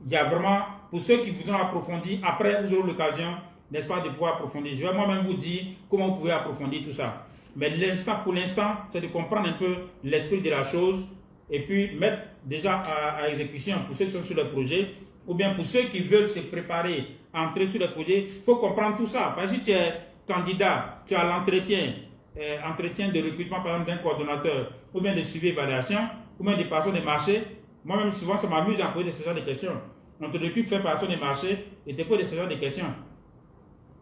Il y a vraiment, pour ceux qui voudront approfondir, après vous aurez l'occasion, n'est-ce pas, de pouvoir approfondir. Je vais moi-même vous dire comment vous pouvez approfondir tout ça. Mais pour l'instant, c'est de comprendre un peu l'esprit de la chose et puis mettre déjà à exécution pour ceux qui sont sur le projet ou bien pour ceux qui veulent se préparer à entrer sur le projet. Il faut comprendre tout ça. Parce que si tu es candidat, tu as l'entretien, entretien de recrutement par exemple d'un coordonnateur ou bien de suivi évaluation ou bien des personnes de marché. Moi-même, souvent, ça m'amuse à poser ce genre de questions. On te recrute, faire personne de marché et te pose ce genre de questions.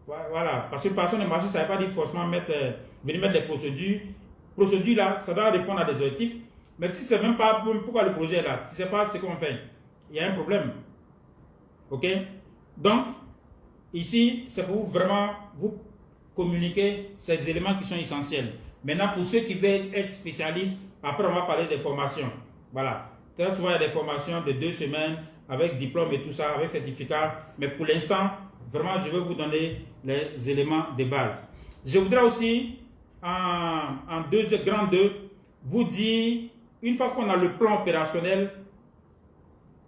Voilà, parce que personne de marché, ça ne veut pas dire forcément venir mettre les procédures. Procédures là, ça doit répondre à des objectifs. Mais si c'est même pas pourquoi le projet est là, tu ne sais pas ce qu'on fait, il y a un problème. Ok? Donc, ici, c'est pour vraiment vous communiquer ces éléments qui sont essentiels. Maintenant, pour ceux qui veulent être spécialistes, après on va parler des formations. Voilà. Très souvent, il y a des formations de 2 semaines, avec diplôme et tout ça, avec certificat. Mais pour l'instant, vraiment, je vais vous donner les éléments de base. Je voudrais aussi, en grand 2, vous dire, une fois qu'on a le plan opérationnel,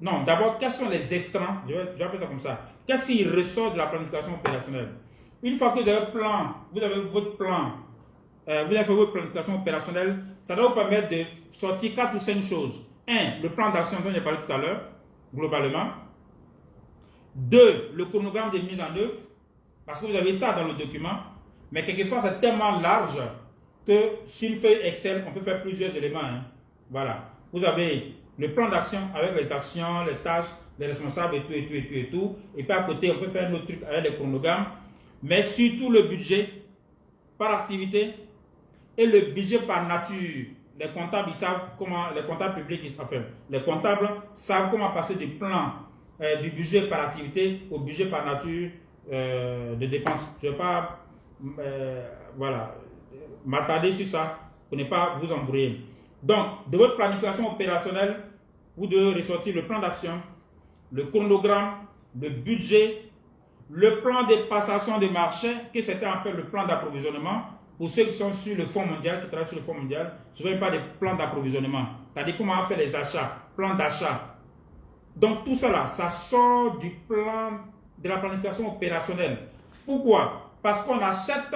non, d'abord, quels sont les extrants, je vais appeler ça comme ça, qu'est-ce qui ressort de la planification opérationnelle? Une fois que vous avez votre plan, vous avez fait votre planification opérationnelle, ça doit vous permettre de sortir 4 ou 5 choses. 1, le plan d'action dont j'ai parlé tout à l'heure, globalement. 2, le chronogramme de mise en œuvre, parce que vous avez ça dans le document, mais quelquefois c'est tellement large que sur une feuille Excel, on peut faire plusieurs éléments. Hein. Voilà. Vous avez le plan d'action avec les actions, les tâches, les responsables et tout, et tout, et tout, et tout. Et puis à côté, on peut faire un autre truc avec les chronogrammes, mais surtout le budget par activité et le budget par nature. Les comptables, ils savent comment, les comptables publics, les comptables savent comment passer du plan, du budget par activité au budget par nature de dépenses. Je ne vais pas voilà, m'attarder sur ça pour ne pas vous embrouiller. Donc, de votre planification opérationnelle, vous devez ressortir le plan d'action, le chronogramme, le budget, le plan de passation des marchés, que certains appellent le plan d'approvisionnement. Pour ceux qui sont sur le Fonds mondial, qui travaillent sur le Fonds mondial, souvent pas des plans d'approvisionnement. C'est-à-dire comment on fait les achats, plan d'achat. Donc tout ça là, ça sort du plan de la planification opérationnelle. Pourquoi? Parce qu'on achète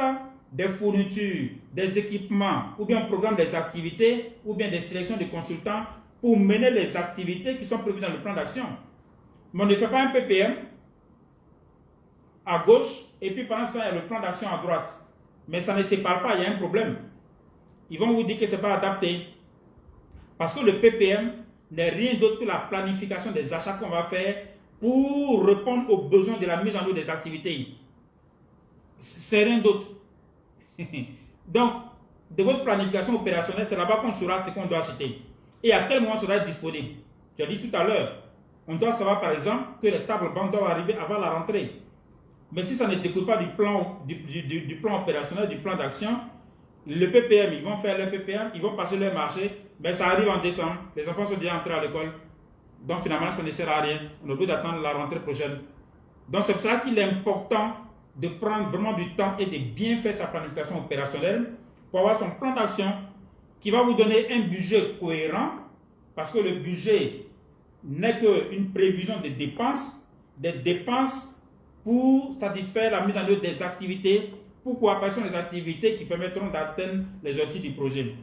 des fournitures, des équipements, ou bien on programme des activités, ou bien des sélections de consultants pour mener les activités qui sont prévues dans le plan d'action. Mais on ne fait pas un PPM à gauche, et puis pendant ce temps, il y a le plan d'action à droite. Mais ça ne sépare pas, il y a un problème. Ils vont vous dire que ce n'est pas adapté. Parce que le PPM n'est rien d'autre que la planification des achats qu'on va faire pour répondre aux besoins de la mise en œuvre des activités. C'est rien d'autre. Donc, de votre planification opérationnelle, c'est là-bas qu'on saura ce qu'on doit acheter. Et à quel moment ça doit être disponible. Tu as dit tout à l'heure, on doit savoir par exemple que les tables banques doivent arriver avant la rentrée. Mais si ça ne découle pas du plan opérationnel, du plan d'action, le PPM, ils vont faire leur PPM, ils vont passer leur marché, mais ça arrive en décembre, les enfants sont déjà entrés à l'école. Donc finalement, ça ne sert à rien. On a besoin d'attendre la rentrée prochaine. Donc c'est pour ça qu'il est important de prendre vraiment du temps et de bien faire sa planification opérationnelle pour avoir son plan d'action qui va vous donner un budget cohérent, parce que le budget n'est qu'une prévision des dépenses pour satisfaire la mise en œuvre des activités. Pourquoi? Parce que ce sont les activités qui permettront d'atteindre les objectifs du projet.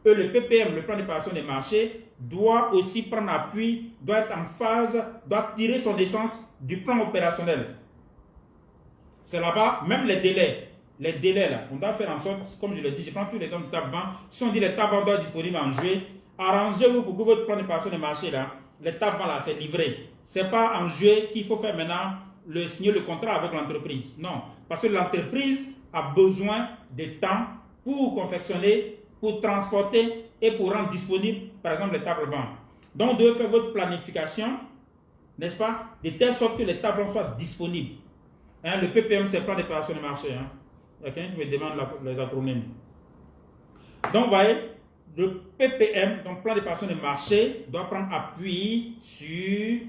Et le PPM, le plan d'opération des marchés, doit aussi prendre appui, doit être en phase, doit tirer son essence du plan opérationnel. C'est là-bas, même les délais là, on doit faire en sorte, comme je l'ai dit, je prends tous les exemples de tabac. Si on dit les tabacs doivent être disponibles en juillet, arrangez-vous pour que votre plan d'opération des marchés là, les tabacs là, c'est livré. Ce n'est pas en juillet qu'il faut faire maintenant signer le contrat avec l'entreprise. Non, parce que l'entreprise a besoin de temps pour confectionner, pour transporter et pour rendre disponible, par exemple, les tables bancs. Donc, vous devez faire votre planification, n'est-ce pas, de telle sorte que les tables bancs soient disponibles. Hein, le PPM, c'est le plan d'opération de marché. Hein. Il y a quelqu'un qui me demande les acronymes. Donc, vous voyez, le PPM, donc plan d'opération de marché, doit prendre appui sur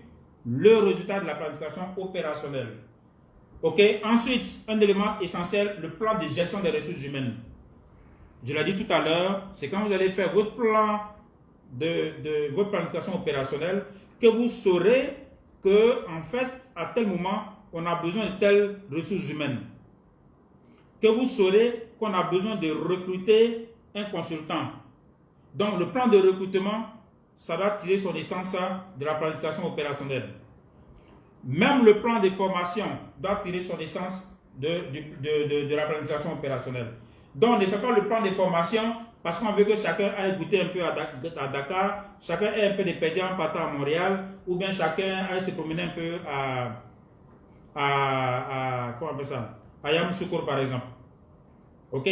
le résultat de la planification opérationnelle. Ok. Ensuite, un élément essentiel, le plan de gestion des ressources humaines. Je l'ai dit tout à l'heure, c'est quand vous allez faire votre plan de votre planification opérationnelle que vous saurez que, en fait, à tel moment, on a besoin de telles ressources humaines. Que vous saurez qu'on a besoin de recruter un consultant. Donc, le plan de recrutement, ça doit tirer son essence de la planification opérationnelle. Même le plan de formation doit tirer son essence de la planification opérationnelle. Donc, on ne fait pas le plan de formation parce qu'on veut que chacun aille goûter un peu à Dakar, chacun ait un peu de pédiat en partant à Montréal, ou bien chacun aille se promener un peu comment on appelle ça? À Yamoussoukro, par exemple. Ok?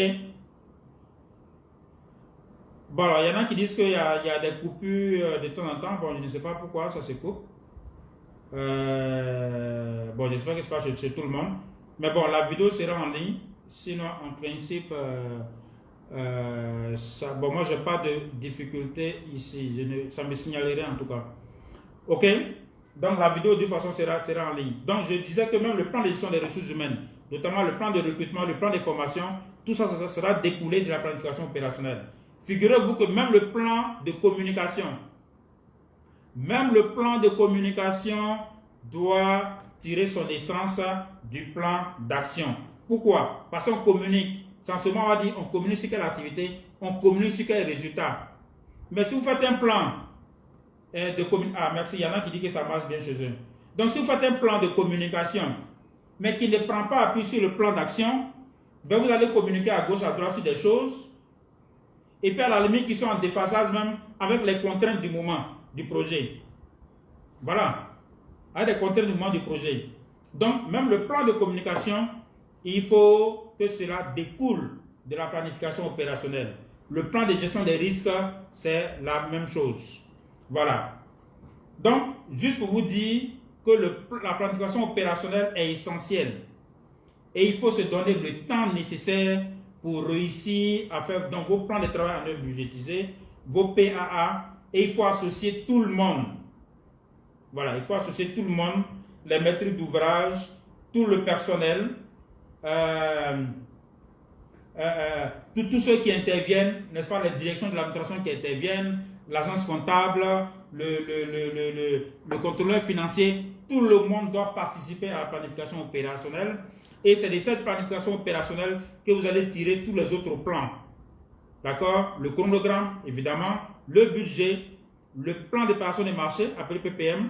Bon, alors, il y en a qui disent qu'il y a des coupures de temps en temps. Bon, je ne sais pas pourquoi ça se coupe. Bon, j'espère que ce n'est pas chez tout le monde. Mais bon, la vidéo sera en ligne. Sinon, en principe, bon, moi, je n'ai pas de difficulté ici. Ça me signalerait en tout cas. OK? Donc la vidéo de toute façon sera en ligne. Donc je disais que même le plan de gestion des ressources humaines, notamment le plan de recrutement, le plan de formation, tout ça, ça sera découlé de la planification opérationnelle. Figurez-vous que même le plan de communication, doit tirer son essence du plan d'action. Pourquoi? Parce qu'on communique. Sensiblement, on va dire on communique sur quelle activité, on communique sur quel résultat. Mais si vous faites un plan de communication, ah merci, il y en a qui disent que ça marche bien chez eux. Donc si vous faites un plan de communication, mais qui ne prend pas appui sur le plan d'action, ben vous allez communiquer à gauche, à droite sur des choses, et puis à la limite qui sont en déphasage même avec les contraintes du moment du projet. Voilà, avec les contraintes du moment du projet. Donc même le plan de communication, il faut que cela découle de la planification opérationnelle. Le plan de gestion des risques, c'est la même chose. Voilà. Donc, juste pour vous dire que la planification opérationnelle est essentielle. Et il faut se donner le temps nécessaire pour réussir à faire donc, vos plans de travail en œuvre budgétisés, vos PAA, et il faut associer tout le monde. Voilà, il faut associer tout le monde, les maîtres d'ouvrage, tout le personnel, tous ceux qui interviennent, n'est-ce pas, les directions de l'administration qui interviennent, l'agence comptable, le contrôleur financier, tout le monde doit participer à la planification opérationnelle. Et c'est de cette planification opérationnelle que vous allez tirer tous les autres plans. D'accord? Le chronogramme, évidemment, le budget, le plan d'opération des marchés, appelé PPM,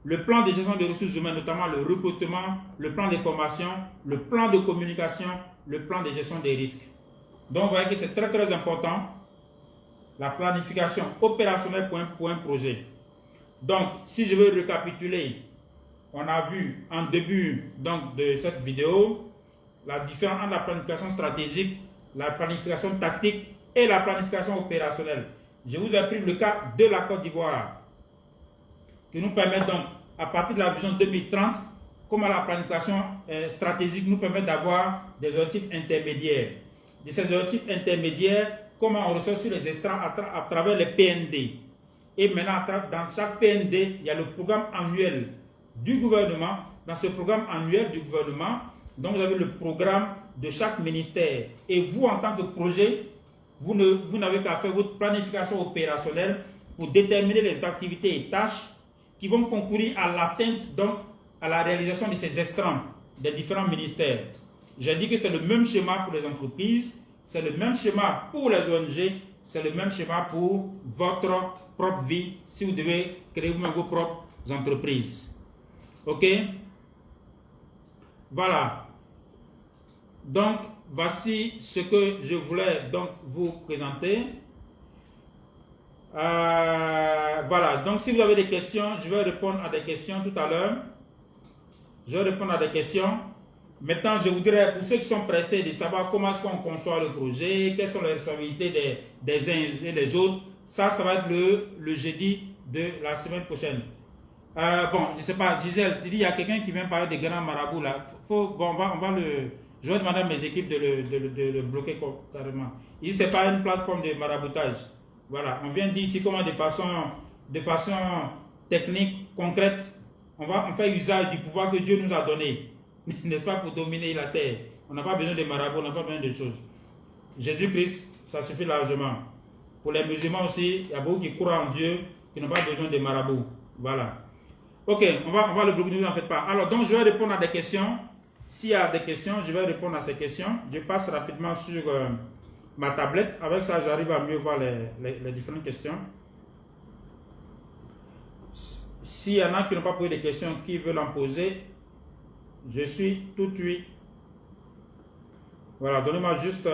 le plan de gestion des ressources humaines, notamment le recrutement, le plan de formation, le plan de communication, le plan de gestion des risques. Donc, vous voyez que c'est très très important, la planification opérationnelle pour un projet. Donc, si je veux récapituler, on a vu en début donc, de cette vidéo la différence entre la planification stratégique, la planification tactique et la planification opérationnelle. Je vous ai pris le cas de la Côte d'Ivoire qui nous permet donc, à partir de la vision 2030, comment la planification stratégique nous permet d'avoir des objectifs intermédiaires. De ces objectifs intermédiaires, comment on ressort sur les extrants à travers les PND. Et maintenant, dans chaque PND, il y a le programme annuel du gouvernement. Dans ce programme annuel du gouvernement, donc vous avez le programme de chaque ministère. Et vous, en tant que projet, vous n'avez qu'à faire votre planification opérationnelle pour déterminer les activités et tâches qui vont concourir à l'atteinte, donc à la réalisation de ces extrants des différents ministères. J'ai dit que c'est le même schéma pour les entreprises, c'est le même schéma pour les ONG, c'est le même schéma pour votre propre vie, si vous devez créer vous-même vos propres entreprises. Ok? Voilà. Donc, voici ce que je voulais donc vous présenter. Voilà. Donc, si vous avez des questions, je vais répondre à des questions tout à l'heure. Je vais répondre à des questions. Maintenant, je voudrais, pour ceux qui sont pressés de savoir comment est-ce qu'on conçoit le projet, quelles sont les responsabilités des uns et des autres, ça va être le jeudi de la semaine prochaine. Bon, je ne sais pas, Gisèle, tu dis, il y a quelqu'un qui vient parler des grands marabouts là. Je vais demander à mes équipes de le bloquer carrément. Il dit, ce n'est pas une plateforme de maraboutage. Voilà, on vient dire ici comment de façon technique, concrète, on fait usage du pouvoir que Dieu nous a donné. N'est-ce pas, pour dominer la terre. On n'a pas besoin de marabouts, on n'a pas besoin de choses. Jésus-Christ, ça suffit largement. Pour les musulmans aussi, il y a beaucoup qui croient en Dieu, qui n'ont pas besoin de marabouts. Voilà. Ok, on va le bloquer, ne vous en faites pas. Alors, donc, je vais répondre à des questions. S'il y a des questions, je vais répondre à ces questions. Je passe rapidement sur ma tablette. Avec ça, j'arrive à mieux voir les différentes questions. S'il y en a qui n'ont pas posé des questions, qui veulent en poser, je suis tout oui. Voilà, donnez-moi juste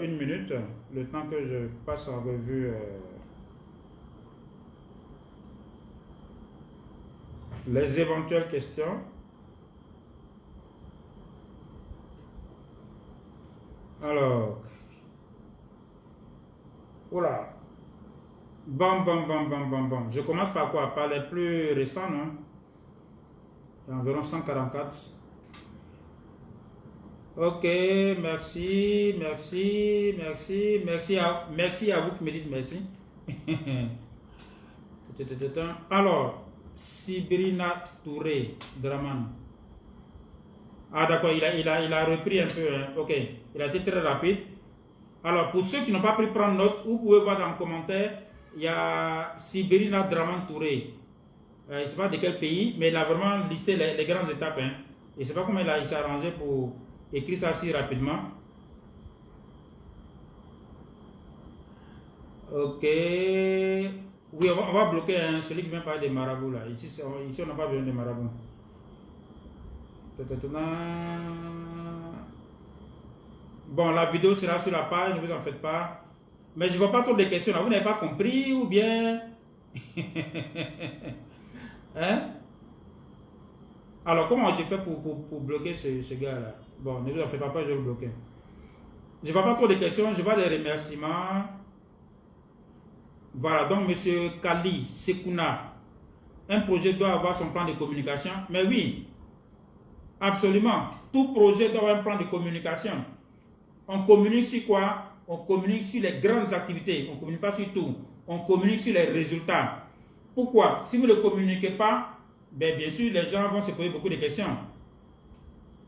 une minute, le temps que je passe en revue les éventuelles questions. Alors, voilà. Bon. Je commence par quoi? Par les plus récents, non? Il y a environ 144. Ok, merci à vous qui me dites merci. Alors, Sibrina Touré, Draman. Ah d'accord, il a repris un peu, hein. Ok, il a été très rapide. Alors pour ceux qui n'ont pas pu prendre note, vous pouvez voir dans le commentaire, il y a Sibrina Draman Touré. Je ne sais pas de quel pays, mais il a vraiment listé les grandes étapes, hein. Je ne sais pas comment il s'est arrangé pour écrire ça si rapidement. Ok. Oui, on va bloquer, hein, celui qui vient parler des marabouts là. Ici on n'a pas besoin de marabouts. Bon, la vidéo sera sur la page, ne vous en faites pas. Mais je ne vois pas trop de questions là. Vous n'avez pas compris ou bien... Hein? Alors, comment j'ai fait pour bloquer ce gars-là? Bon, ne vous en faites pas, je vais le bloquer. Je ne vois pas trop de questions, je vois des remerciements. Voilà, donc M. Kali Sekouna, un projet doit avoir son plan de communication. Mais oui, absolument, tout projet doit avoir un plan de communication. On communique sur quoi? On communique sur les grandes activités, on ne communique pas sur tout. On communique sur les résultats. Pourquoi? Si vous ne communiquez pas, bien sûr, les gens vont se poser beaucoup de questions.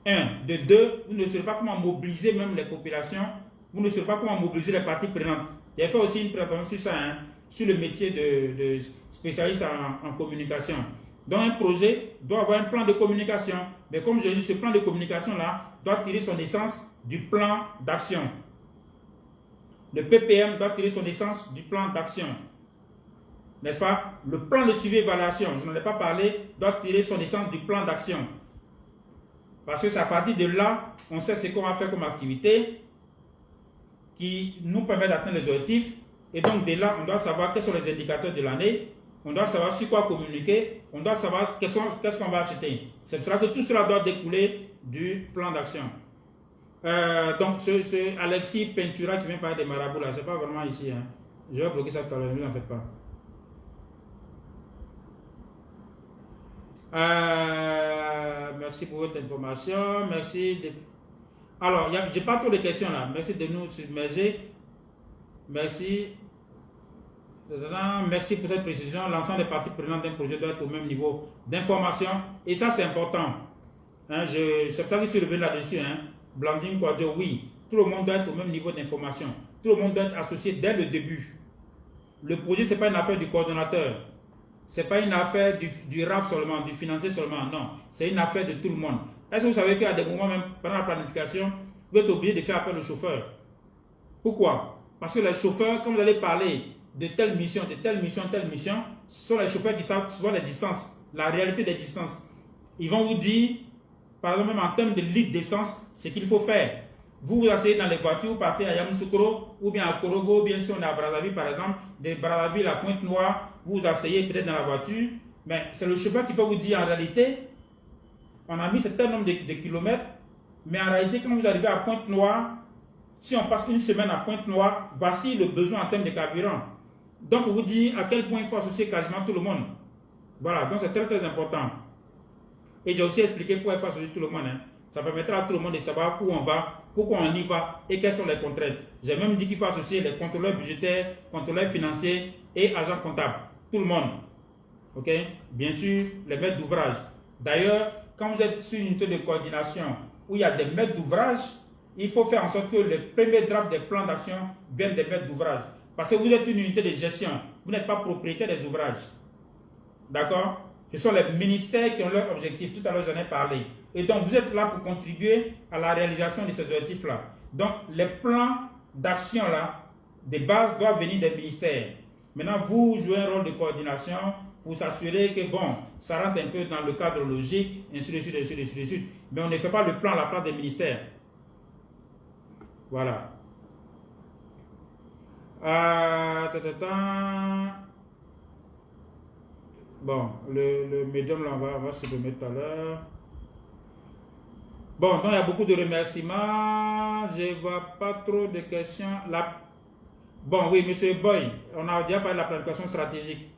Un. De deux, vous ne saurez pas comment mobiliser même les populations. Vous ne saurez pas comment mobiliser les parties prenantes. J'ai fait aussi une présentation sur ça, hein, sur le métier de spécialiste en communication. Donc un projet doit avoir un plan de communication. Mais comme je dis, ce plan de communication-là doit tirer son essence du plan d'action. Le PPM doit tirer son essence du plan d'action. N'est-ce pas? Le plan de suivi et évaluation, je n'en ai pas parlé, doit tirer son essence du plan d'action. Parce que c'est à partir de là, on sait ce qu'on va faire comme activité qui nous permet d'atteindre les objectifs. Et donc, de là, on doit savoir quels sont les indicateurs de l'année. On doit savoir sur quoi communiquer. On doit savoir qu'est-ce qu'on va acheter. C'est pour cela que tout cela doit découler du plan d'action. Donc, ce Alexis Pentura qui vient parler des marabouts là, c'est pas vraiment ici. Hein. Je vais bloquer ça tout à l'heure, ne vous en faites pas. Merci pour votre information. Merci. Alors, je n'ai pas trop de questions là. Merci de nous submerger. Merci. Merci pour cette précision. L'ensemble des parties prenantes d'un projet doit être au même niveau d'information. Et ça, c'est important. Hein, c'est pour ça que je suis revenu là-dessus. Hein. Blandine Kwadjo, oui. Tout le monde doit être au même niveau d'information. Tout le monde doit être associé dès le début. Le projet, ce n'est pas une affaire du coordonnateur. Ce n'est pas une affaire du RAF seulement, du financier seulement. Non, c'est une affaire de tout le monde. Est-ce que vous savez qu'à des moments, même pendant la planification, vous êtes obligé de faire appel au chauffeur? Pourquoi? Parce que les chauffeurs, quand vous allez parler de telle mission, telle mission, ce sont les chauffeurs qui savent souvent les distances, la réalité des distances. Ils vont vous dire, par exemple, même en termes de litre d'essence, ce qu'il faut faire. Vous vous asseyez dans les voitures, vous partez à Yamoussoukro, ou bien à Korogo, ou bien si on est à Brazzaville, par exemple, de Brazzaville à Pointe-Noire, vous vous asseyez peut-être dans la voiture, mais c'est le chauffeur qui peut vous dire en réalité, on a mis un certain nombre de kilomètres, mais en réalité, quand vous arrivez à Pointe-Noire, si on passe une semaine à Pointe-Noire, voici le besoin en termes de carburant. Donc, vous dit à quel point il faut associer quasiment tout le monde. Voilà, donc c'est très très important. Et j'ai aussi expliqué pourquoi il faut associer tout le monde. Hein. Ça permettra à tout le monde de savoir où on va, pourquoi on y va et quelles sont les contraintes. J'ai même dit qu'il faut associer les contrôleurs budgétaires, contrôleurs financiers et agents comptables. Tout le monde. Ok? Bien sûr, les maîtres d'ouvrage. D'ailleurs, quand vous êtes sur une unité de coordination où il y a des maîtres d'ouvrage, il faut faire en sorte que les premiers drafts des plans d'action viennent des maîtres d'ouvrage. Parce que vous êtes une unité de gestion. Vous n'êtes pas propriétaire des ouvrages. D'accord? Ce sont les ministères qui ont leurs objectifs. Tout à l'heure, j'en ai parlé. Et donc, vous êtes là pour contribuer à la réalisation de ces objectifs-là. Donc, les plans d'action-là, de base, doivent venir des ministères. Maintenant, vous jouez un rôle de coordination pour s'assurer que, bon, ça rentre un peu dans le cadre logique, ainsi de suite, ainsi de suite, ainsi de suite. Mais on ne fait pas le plan à la place des ministères. Voilà. Bon, le médium, là, on va se le mettre tout à l'heure. Bon, donc il y a beaucoup de remerciements. Je ne vois pas trop de questions. Bon, oui, monsieur Boy, on a déjà parlé de la planification stratégique.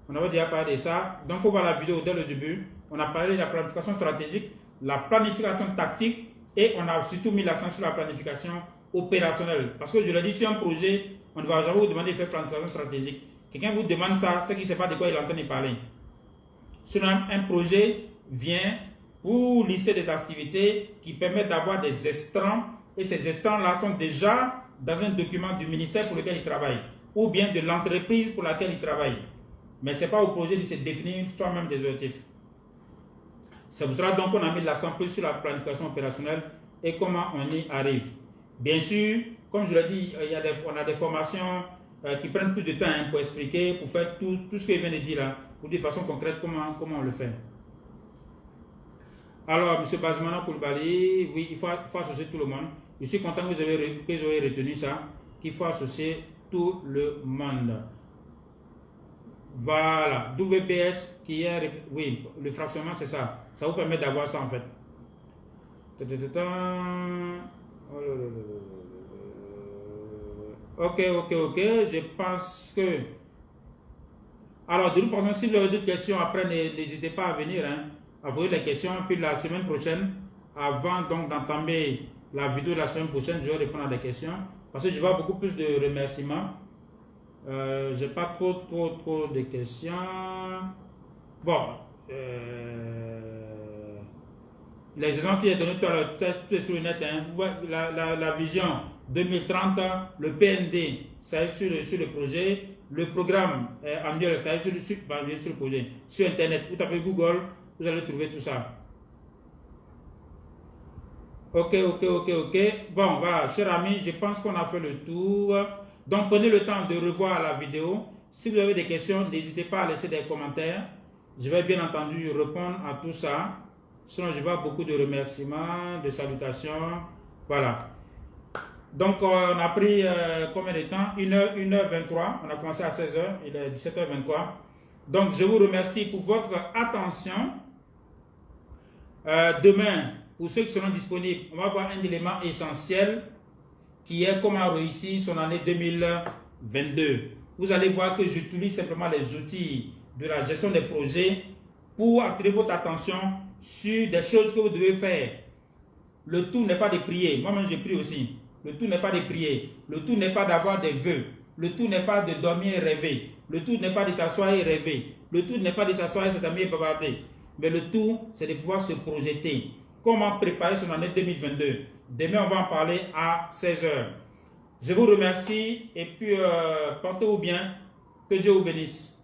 On avait déjà parlé de ça. Donc, il faut voir la vidéo dès le début. On a parlé de la planification stratégique, la planification tactique et on a surtout mis l'accent sur la planification opérationnelle. Parce que je l'ai dit, sur un projet, on ne va jamais vous demander de faire planification stratégique. Quelqu'un vous demande ça, c'est qu'il ne sait pas de quoi il est en train de parler. Sinon, un projet vient pour lister des activités qui permettent d'avoir des extrants. Et ces extrants-là sont déjà dans un document du ministère pour lequel il travaille. Ou bien de l'entreprise pour laquelle il travaille. Mais ce n'est pas au projet de se définir soi-même des objectifs. C'est pour cela donc qu'on a mis l'accent plus sur la planification opérationnelle et comment on y arrive. Bien sûr, comme je l'ai dit, on a des formations qui prennent plus de temps pour expliquer, pour faire tout ce que je viens de dire là, pour dire de façon concrète comment on le fait. Alors, M. Bazmana Koulibaly, oui, il faut associer tout le monde. Je suis content que vous ayez retenu ça, qu'il faut associer tout le monde. Voilà, WBS qui est, oui, le fractionnement c'est ça. Ça vous permet d'avoir ça en fait. Ok, je pense que... Alors, de toute façon, si vous avez d'autres questions, après, n'hésitez pas à venir, hein, à poser les questions. Puis la semaine prochaine, avant donc d'entamer la vidéo de la semaine prochaine, je vais répondre à des questions. Parce que je vais avoir beaucoup plus de remerciements. Je n'ai pas trop de questions. Bon, les exemples qui sont donnés tout à l'heure, tout est sur le net. Hein. Vous voyez, la vision 2030, le PND, ça est sur le projet. Le programme annuel, ça est sur le projet. Sur Internet, vous tapez Google, vous allez trouver tout ça. Ok. Bon, voilà, chers amis, je pense qu'on a fait le tour. Donc, prenez le temps de revoir la vidéo. Si vous avez des questions, n'hésitez pas à laisser des commentaires. Je vais bien entendu répondre à tout ça. Sinon, je vois beaucoup de remerciements, de salutations. Voilà. Donc, on a pris combien de temps? 1h23. On a commencé à 16h. Il est 17h23. Donc, je vous remercie pour votre attention. Demain, pour ceux qui seront disponibles, on va voir un élément essentiel qui est comment réussir son année 2022. Vous allez voir que j'utilise simplement les outils de la gestion des projets pour attirer votre attention sur des choses que vous devez faire. Le tout n'est pas de prier. Moi-même, je prie aussi. Le tout n'est pas de prier. Le tout n'est pas d'avoir des vœux. Le tout n'est pas de dormir et rêver. Le tout n'est pas de s'asseoir et rêver. Le tout n'est pas de s'asseoir et s'attamer et bavarder. Mais le tout, c'est de pouvoir se projeter. Comment préparer son année 2022? Demain, on va en parler à 16h. Je vous remercie et puis portez-vous bien. Que Dieu vous bénisse.